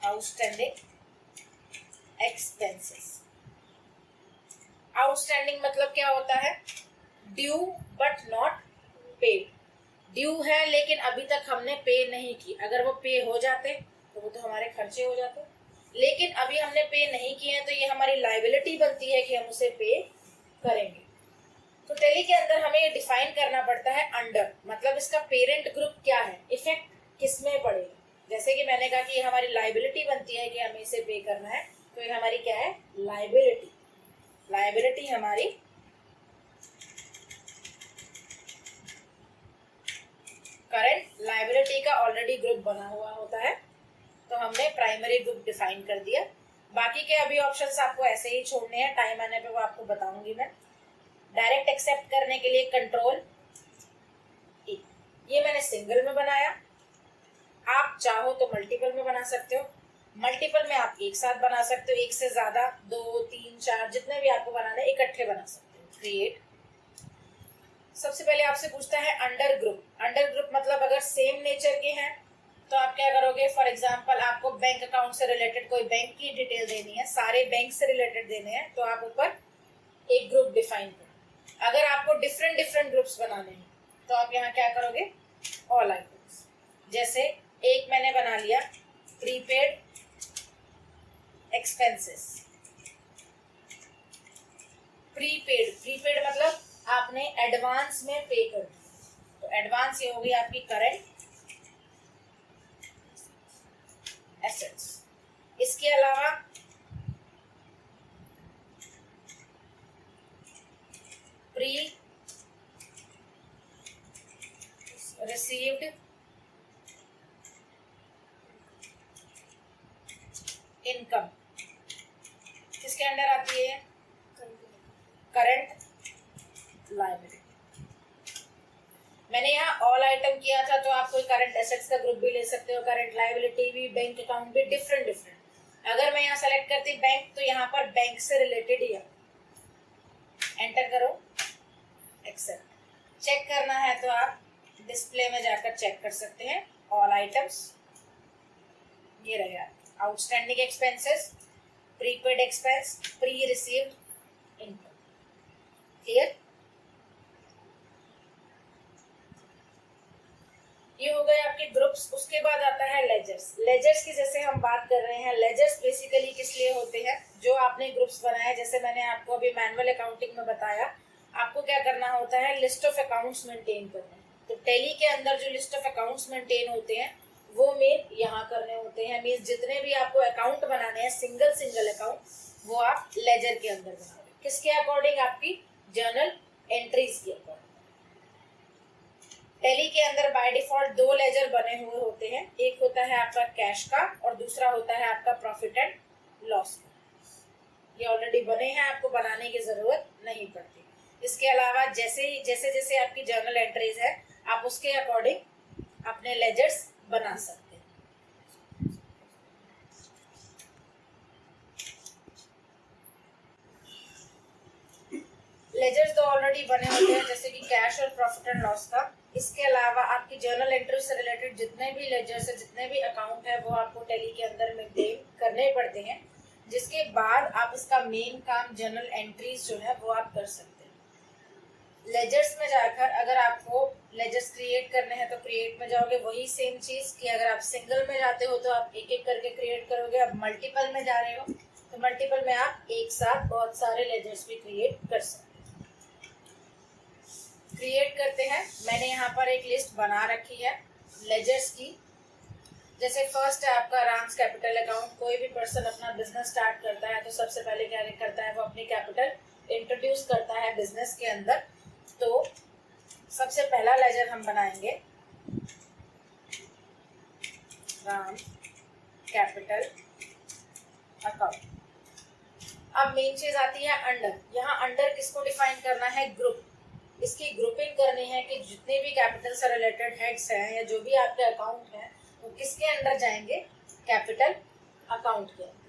आउटस्टैंडिंग एक्सपेंसेस, आउटस्टैंडिंग मतलब क्या होता है, due but not paid. Due है लेकिन अभी तक हमने पे नहीं की, अगर वो पे हो जाते तो वो तो हमारे खर्चे हो जाते, लेकिन अभी हमने पे नहीं किए हैं तो ये हमारी लायबिलिटी बनती है कि हम उसे पे करेंगे। तो टैली के अंदर हमें ये डिफाइन करना पड़ता है अंडर, मतलब इसका पेरेंट ग्रुप क्या है, इफेक्ट किसमें पड़ेगा। जैसे कि मैंने कहा कि ये हमारी लायबिलिटी बनती है कि हमें इसे पे करना है, तो ये हमारी क्या है, लायबिलिटी। लायबिलिटी हमारी करंट लायबिलिटी का ऑलरेडी ग्रुप बना हुआ होता है, तो हमने प्राइमरी ग्रुप डिफाइन कर दिया। बाकी के अभी ऑप्शंस आपको ऐसे ही छोड़ने हैं, टाइम आने पे वो आपको बताऊंगी मैं। डायरेक्ट एक्सेप्ट करने के लिए कंट्रोल E, ये मैंने सिंगल में बनाया। आप चाहो तो मल्टीपल में बना सकते हो, मल्टीपल में आप एक साथ बना सकते हो, एक से ज्यादा, 2, 3, 4 जितने भी आपको बनाना है इकट्ठे बना सकते हो। क्रिएट, सबसे पहले आपसे पूछता है अंडर ग्रुप। अंडर ग्रुप मतलब अगर सेम नेचर के हैं तो आप क्या करोगे, फॉर एग्जांपल आपको बैंक अकाउंट से रिलेटेड कोई बैंक की डिटेल देनी है, सारे बैंक से रिलेटेड देने हैं, तो आप ऊपर एक ग्रुप डिफाइन करो। अगर आपको डिफरेंट डिफरेंट ग्रुप्स बनाने हैं तो आप यहाँ क्या करोगे, ऑल आइटम्स। जैसे एक मैंने बना लिया प्रीपेड एक्सपेंसेस। प्रीपेड, प्रीपेड मतलब आपने एडवांस में पे कर दिया, तो एडवांस ये हो गई आपकी करंट एसेट्स। इसके अलावा प्री रिसीव्ड इनकम किसके अंडर आती है, करंट लायबिलिटी। मैंने यहाँ ऑल आइटम किया था, तो आप कोई करंट एसेट्स का ग्रुप भी ले सकते हो, करंट लायबिलिटी भी, बैंक अकाउंट भी, डिफरेंट डिफरेंट। अगर मैं यहाँ सेलेक्ट करती बैंक, तो यहाँ पर बैंक से रिलेटेड ही है। एंटर करो, एक्सेप्ट। चेक करना है तो आप डिस्प्ले में जाकर चेक कर सकते हैं। ऑल आइटम्स ये रहेगा, outstanding expenses, prepaid expense, pre received income. Clear? ये हो गए आपके ग्रुप्स। उसके बाद आता है लेजर्स। लेजर्स की जैसे हम बात कर रहे हैं, लेजर्स बेसिकली किस लिए होते हैं? जो आपने ग्रुप्स बनाए, जैसे मैंने आपको अभी मैनुअल अकाउंटिंग में बताया, आपको क्या करना होता है, लिस्ट ऑफ अकाउंट्स मेंटेन करना है। तो टैली के अंदर जो लिस्ट ऑफ अकाउंट्स मेंटेन होते हैं वो मेन यहाँ करने होते हैं। मीन्स जितने भी आपको अकाउंट बनाने हैं, सिंगल अकाउंट, वो आप लेजर के अंदर बनाओगे। किसके अकॉर्डिंग? आपकी जर्नल एंट्रीज के अकॉर्डिंग। टैली के अंदर बाय डिफॉल्ट 2 लेजर बने हुए होते हैं। एक होता है आपका कैश का और दूसरा होता है आपका प्रॉफिट एंड लॉस का। ये ऑलरेडी बने हैं, आपको बनाने की जरूरत नहीं पड़ती। इसके अलावा जैसे जैसे आपकी जर्नल एंट्रीज है, आप उसके अकॉर्डिंग अपने लेजर्स बना सकते हैं। लेजर्स तो ऑलरेडी बने होते हैं, जैसे कि कैश और प्रॉफिट एंड लॉस का। इसके अलावा आपकी जर्नल एंट्री से रिलेटेड जितने भी लेजर्स है, जितने भी अकाउंट है, वो आपको टैली के अंदर मेंटेन करने पड़ते हैं। जिसके बाद आप इसका मेन काम जर्नल एंट्रीज जो है वो आप कर सकते हैं। लेजर्स में जाकर अगर आपको लेजर्स क्रिएट करने हैं तो क्रिएट में जाओगे, वही सेम चीज कि अगर आप सिंगल में जाते हो तो आप एक एक करके क्रिएट करोगे। अब मल्टीपल में जा रहे हो तो मल्टीपल में आप एक साथ बहुत सारे लेजर्स भी क्रिएट कर सकते हैं। क्रिएट करते हैं। मैंने यहाँ पर एक लिस्ट बना रखी है लेजर्स की। जैसे फर्स्ट है आपका राम्स कैपिटल अकाउंट। कोई भी पर्सन अपना बिजनेस स्टार्ट करता है तो सबसे पहले क्या करता है, वो अपनी कैपिटल इंट्रोड्यूस करता है बिजनेस के अंदर। तो सबसे पहला लेजर हम बनाएंगे राम कैपिटल अकाउंट। अब मेन चीज आती है अंडर। यहाँ अंडर किसको डिफाइन करना है? ग्रुप। इसकी ग्रुपिंग करनी है कि जितने भी कैपिटल से रिलेटेड हेड्स हैं या जो भी आपके अकाउंट हैं वो किसके अंदर जाएंगे? कैपिटल अकाउंट के अंदर।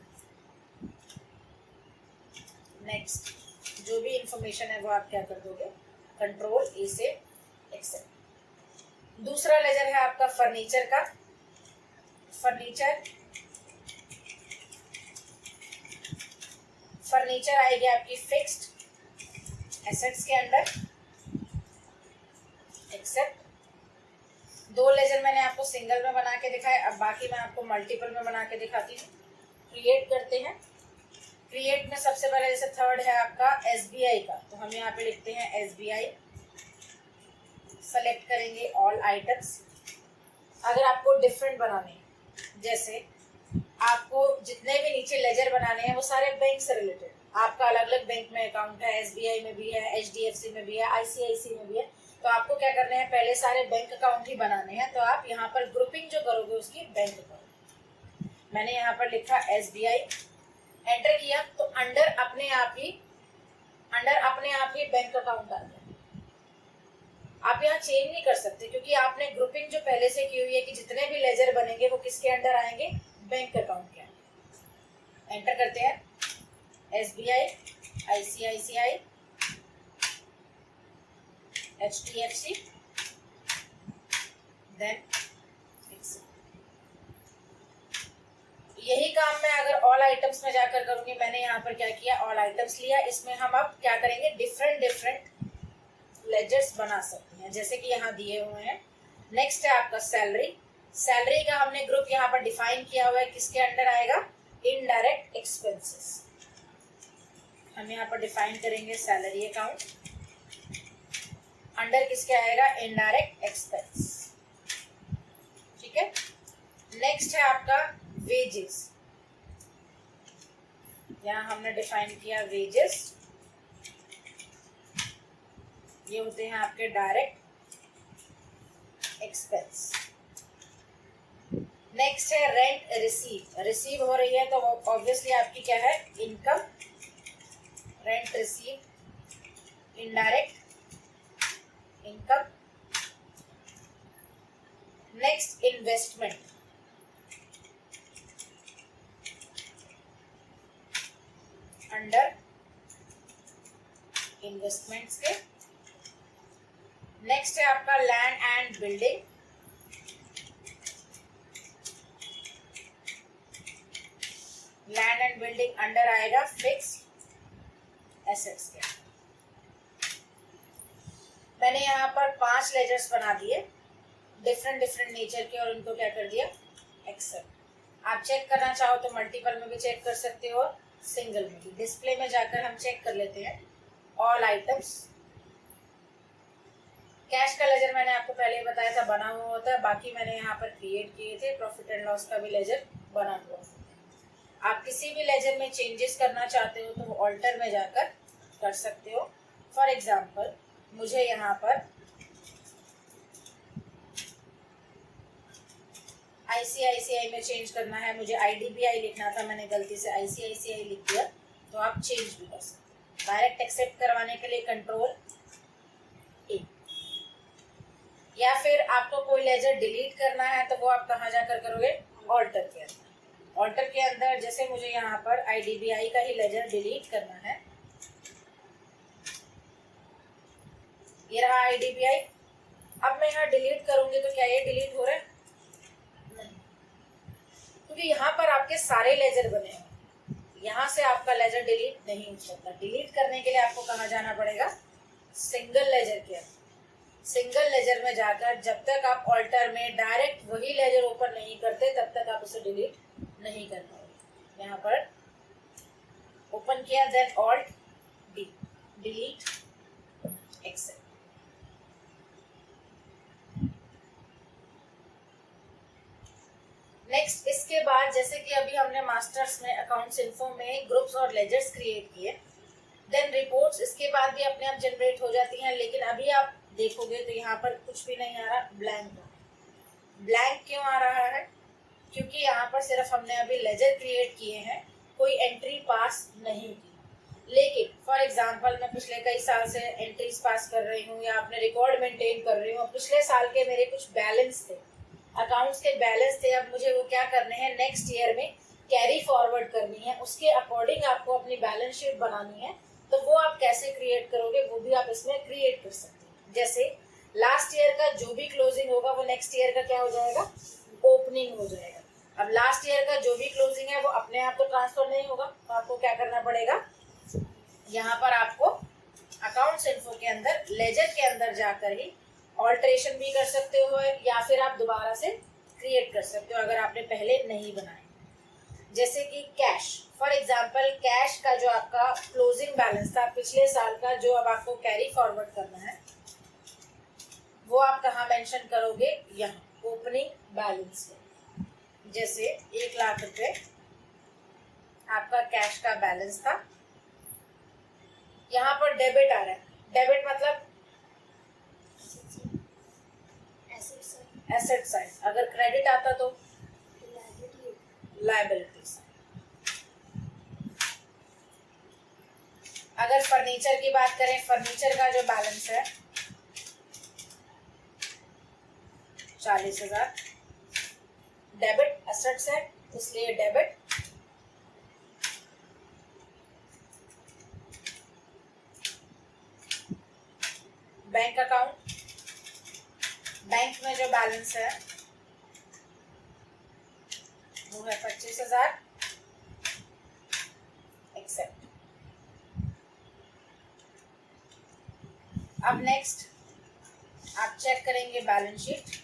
नेक्स्ट जो भी इंफॉर्मेशन है वो आप क्या कर दोगे? कंट्रोल ए से एक्सेप्ट। दूसरा लेजर है आपका फर्नीचर का। फर्नीचर आएगी आपकी फिक्स्ड एसेट्स के अंदर, एक्सेप्ट। 2 लेजर मैंने आपको सिंगल में बना के दिखाए, अब बाकी मैं आपको मल्टीपल में बना के दिखाती हूँ। क्रिएट करते हैं। क्रिएट में सबसे पहले जैसे थर्ड है आपका SBI का, तो हम यहाँ पे लिखते हैं SBI। सेलेक्ट करेंगे ऑल आइटम्स। अगर आपको डिफरेंट बनाने हैं, जैसे आपको जितने भी नीचे लेजर बनाने हैं वो सारे बैंक से रिलेटेड, आपका अलग अलग बैंक में अकाउंट है, SBI में भी है, HDFC में भी है, ICICI में भी है, तो आपको क्या करना है, पहले सारे बैंक अकाउंट ही बनाने हैं। तो आप यहाँ पर ग्रुपिंग जो करोगे उसकी बैंक अकाउंट। मैंने यहाँ पर लिखा SBI, एंटर किया तो अंडर अपने आप ही बैंक अकाउंट आ गया। आप यहाँ चेंज नहीं कर सकते क्योंकि आपने ग्रुपिंग जो पहले से की हुई है कि जितने भी लेजर बनेंगे वो किसके अंडर आएंगे? बैंक अकाउंट के अंदर। एंटर करते हैं SBI, ICICI, HDFC, देन यही काम मैं अगर ऑल आइटम्स में जाकर करूंगी। मैंने यहाँ पर क्या किया, ऑल आइटम्स लिया। इसमें हम अब क्या करेंगे, डिफरेंट लेजर्स बना सकते हैं जैसे कि यहाँ दिए हुए हैं। नेक्स्ट है आपका सैलरी। सैलरी का हमने ग्रुप यहाँ पर डिफाइन किया हुआ है, किसके अंडर आएगा? Indirect expenses. हम यहाँ पर डिफाइन करेंगे सैलरी अकाउंट, अंडर किसके आएगा? Indirect expense. ठीक है। नेक्स्ट है आपका वेजेस। यहाँ हमने डिफाइन किया वेजेस, ये होते हैं आपके डायरेक्ट एक्सपेंस। नेक्स्ट है रेंट रिसीव हो रही है तो ऑब्वियसली आपकी क्या है? Income. Rent receive indirect income. Next investment, under investments के। नेक्स्ट है आपका land and building, land and building under आएगा फिक्स्ड एसेट्स के। मैंने यहाँ पर 5 लेजर्स बना दिए डिफरेंट नेचर के और उनको क्या कर दिया, एक्सेल। आप चेक करना चाहो तो मल्टीपल में भी चेक कर सकते हो और सिंगल में भी। डिस्प्ले में जाकर हम चेक कर लेते हैं ऑल आइटम्स। कैश का लेजर मैंने आपको पहले ही बताया था बना हुआ होता है, बाकी मैंने यहाँ पर क्रिएट किए थे। प्रॉफिट एंड लॉस का भी लेजर बना हुआ होता है। आप किसी भी लेजर में चेंजेस करना चाहते हो तो वो ऑल्टर में जाकर कर सकते हो। फॉर एग्जाम्पल मुझे यहाँ पर ICICI में चेंज करना है, मुझे IDBI लिखना था, मैंने गलती से ICICI लिख दिया, तो आप चेंज भी कर सकते हो। डायरेक्ट एक्सेप्ट करवाने के लिए कंट्रोल A, या फिर आपको कोई लेजर डिलीट करना है तो वो आप कहाँ जाकर करोगे, ऑल्टर के अंदर। ऑल्टर के अंदर जैसे मुझे यहाँ पर IDBI का ही लेजर डिलीट करना है, ये रहा IDBI। अब मैं यहाँ डिलीट करूंगी तो क्या ये डिलीट हो रहा है, क्योंकि यहाँ पर आपके सारे लेजर बने हैं, यहाँ से आपका लेजर डिलीट नहीं हो सकता। डिलीट करने के लिए आपको कहाँ जाना पड़ेगा, सिंगल लेजर के अंदर। सिंगल लेजर में जाकर जब तक आप ऑल्टर में डायरेक्ट वही लेजर ओपन नहीं करते तब तक आप उसे डिलीट नहीं कर पाओगे। यहाँ पर ओपन किया, then alt D, delete excel. Next इसके बाद जैसे कि अभी हमने मास्टर्स में अकाउंट्स इन्फो में ग्रुप्स और लेजर्स क्रिएट किए, देन रिपोर्ट्स इसके बाद भी अपने आप जनरेट हो जाती हैं। लेकिन अभी आप देखोगे तो यहाँ पर कुछ भी नहीं आ रहा, ब्लैंक। ब्लैंक क्यों आ रहा है, क्योंकि यहाँ पर सिर्फ हमने अभी लेजर क्रिएट किए हैं, कोई एंट्री पास नहीं की। लेकिन फॉर एग्जाम्पल मैं पिछले कई साल से एंट्रीज पास कर रही हूँ या अपने रिकॉर्ड मेंटेन कर रही हूँ। पिछले साल के मेरे कुछ बैलेंस थे, अकाउंट्स के बैलेंस थे, अब मुझे वो क्या करने हैं, नेक्स्ट ईयर में कैरी फॉरवर्ड करनी है, उसके अकॉर्डिंग आपको अपनी बैलेंस शीट बनानी है। तो वो आप कैसे क्रिएट करोगे, वो भी आप इसमें क्रिएट कर सकते हैं। जैसे लास्ट ईयर का जो भी क्लोजिंग होगा वो नेक्स्ट ईयर का क्या हो जाएगा, ओपनिंग हो जाएगा। अब लास्ट ईयर का जो भी क्लोजिंग है वो अपने आप तो ट्रांसफर नहीं होगा, तो आपको क्या करना पड़ेगा, यहाँ पर आपको अकाउंट्स इन्फो के अंदर लेजर के अंदर जाकर ही ऑल्टरेशन भी कर सकते हो या फिर आप दोबारा से क्रिएट कर सकते हो अगर आपने पहले नहीं बनाए। जैसे कि कैश, फॉर एग्जांपल कैश का जो आपका क्लोजिंग बैलेंस था पिछले साल का, जो अब आपको कैरी फॉरवर्ड करना है, वो आप कहाँ मेंशन करोगे, यहाँ ओपनिंग बैलेंस में। जैसे 1 लाख रुपए आपका कैश का बैलेंस था, यहाँ पर डेबिट आ रहा है। डेबिट मतलब एसेट साइड, अगर क्रेडिट आता तो लायबिलिटी साइड। अगर फर्नीचर की बात करें, फर्नीचर का जो बैलेंस है 40,000, डेबिट एसेट्स है इसलिए डेबिट। बैंक अकाउंट, बैंक में जो बैलेंस है वो है 25,000, एक्सेप्ट। अब नेक्स्ट आप चेक करेंगे बैलेंस शीट,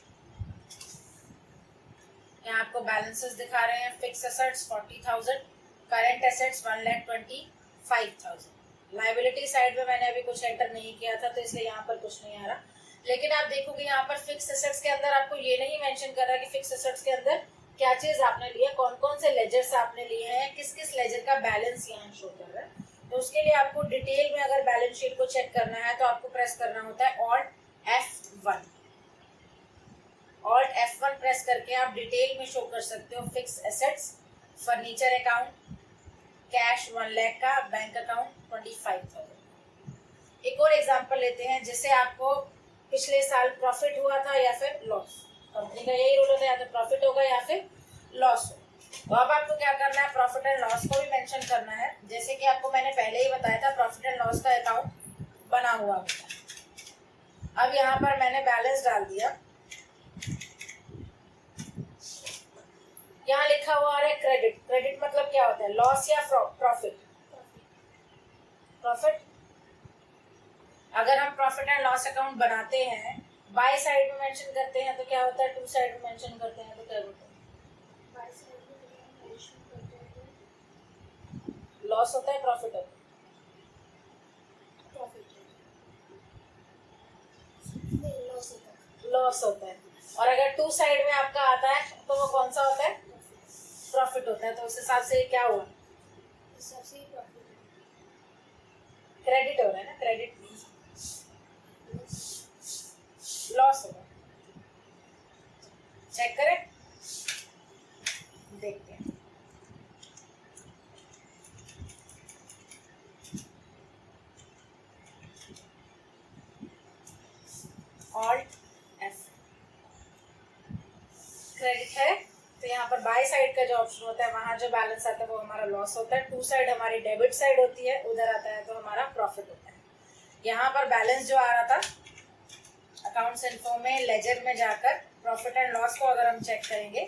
यहाँ आपको बैलेंसेस दिखा रहे हैं। Fix assets 40,000, current assets 1,25,000। Liability side में मैंने अभी कुछ एंटर नहीं किया था तो इसलिए यहाँ पर कुछ नहीं आ रहा। लेकिन आप देखोगे यहाँ पर फिक्स एसेट्स के अंदर आपको ये नहीं मेंशन कर रहा कि फिक्स एसेट्स के अंदर क्या चीज आपने लिया, कौन कौन से लेजर्स आपने लिए हैं, किस किस लेजर का बैलेंस यहाँ शो कर रहा है। तो उसके लिए आपको डिटेल में अगर बैलेंस शीट को चेक करना है तो आपको प्रेस करना होता है Alt F1। Alt F1 press करके आप डिटेल में शो कर सकते हो fix assets, furniture account, cash 1 lakh का, बैंक अकाउंट 25,000। एक और एग्जांपल लेते हैं, जैसे आपको पिछले साल प्रॉफिट हुआ था या फिर लॉस। कंपनी का यही रूल होता है, या तो प्रॉफिट होगा या फिर लॉस हो। तो अब आपको क्या करना है, प्रॉफिट एंड लॉस को भी मेंशन करना है। जैसे कि आपको मैंने पहले ही बताया था, प्रॉफिट एंड लॉस का अकाउंट बना हुआ होता है। अब यहाँ पर मैंने बैलेंस डाल दिया, यहाँ लिखा हुआ है क्रेडिट। क्रेडिट मतलब क्या होता है, लॉस या प्रॉफिट। प्रॉफिट, अगर हम प्रॉफिट एंड लॉस अकाउंट बनाते हैं, बाय साइड में मेंशन करते हैं तो क्या होता है, टू साइड में मेंशन करते हैं तो क्या होता है, बाय साइड में मेंशन करते हैं लॉस होता है, प्रॉफिट होता है। प्रॉफिट नहीं, लॉस होता है। लॉस होता है। और अगर टू साइड में आपका आता है तो वो कौन सा होता है, प्रॉफिट होता है। तो उस हिसाब से क्या हुआ, इस हिसाब से ही प्रॉफिट क्रेडिट हो रहा है ना, क्रेडिट लॉस होगा। चेक करें, देखते हैं। ऑल्ट एफ, क्रेडिट है तो यहाँ पर बाय साइड का जो ऑप्शन होता है, वहां जो बैलेंस आता है वो हमारा लॉस होता है। टू साइड हमारी डेबिट साइड होती है, उधर आता है तो हमारा प्रॉफिट होता है। यहाँ पर बैलेंस जो आ रहा था अकाउंट्स इन्फो में, लेजर में जाकर प्रॉफिट एंड लॉस को अगर हम चेक करेंगे,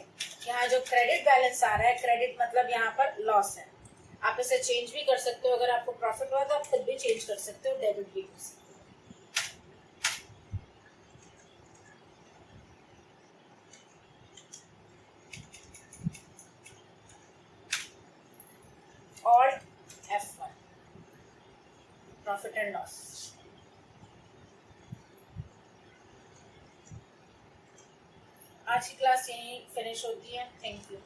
यहाँ जो क्रेडिट बैलेंस आ रहा है, क्रेडिट मतलब यहाँ पर लॉस है। आप इसे चेंज भी कर सकते हो, अगर आपको प्रॉफिट हुआ तो आप खुद भी चेंज कर सकते हो, डेबिट भी कर सकते हो। Alt F1, profit and loss. आज की क्लास यहीं फिनिश होती है। Thank you.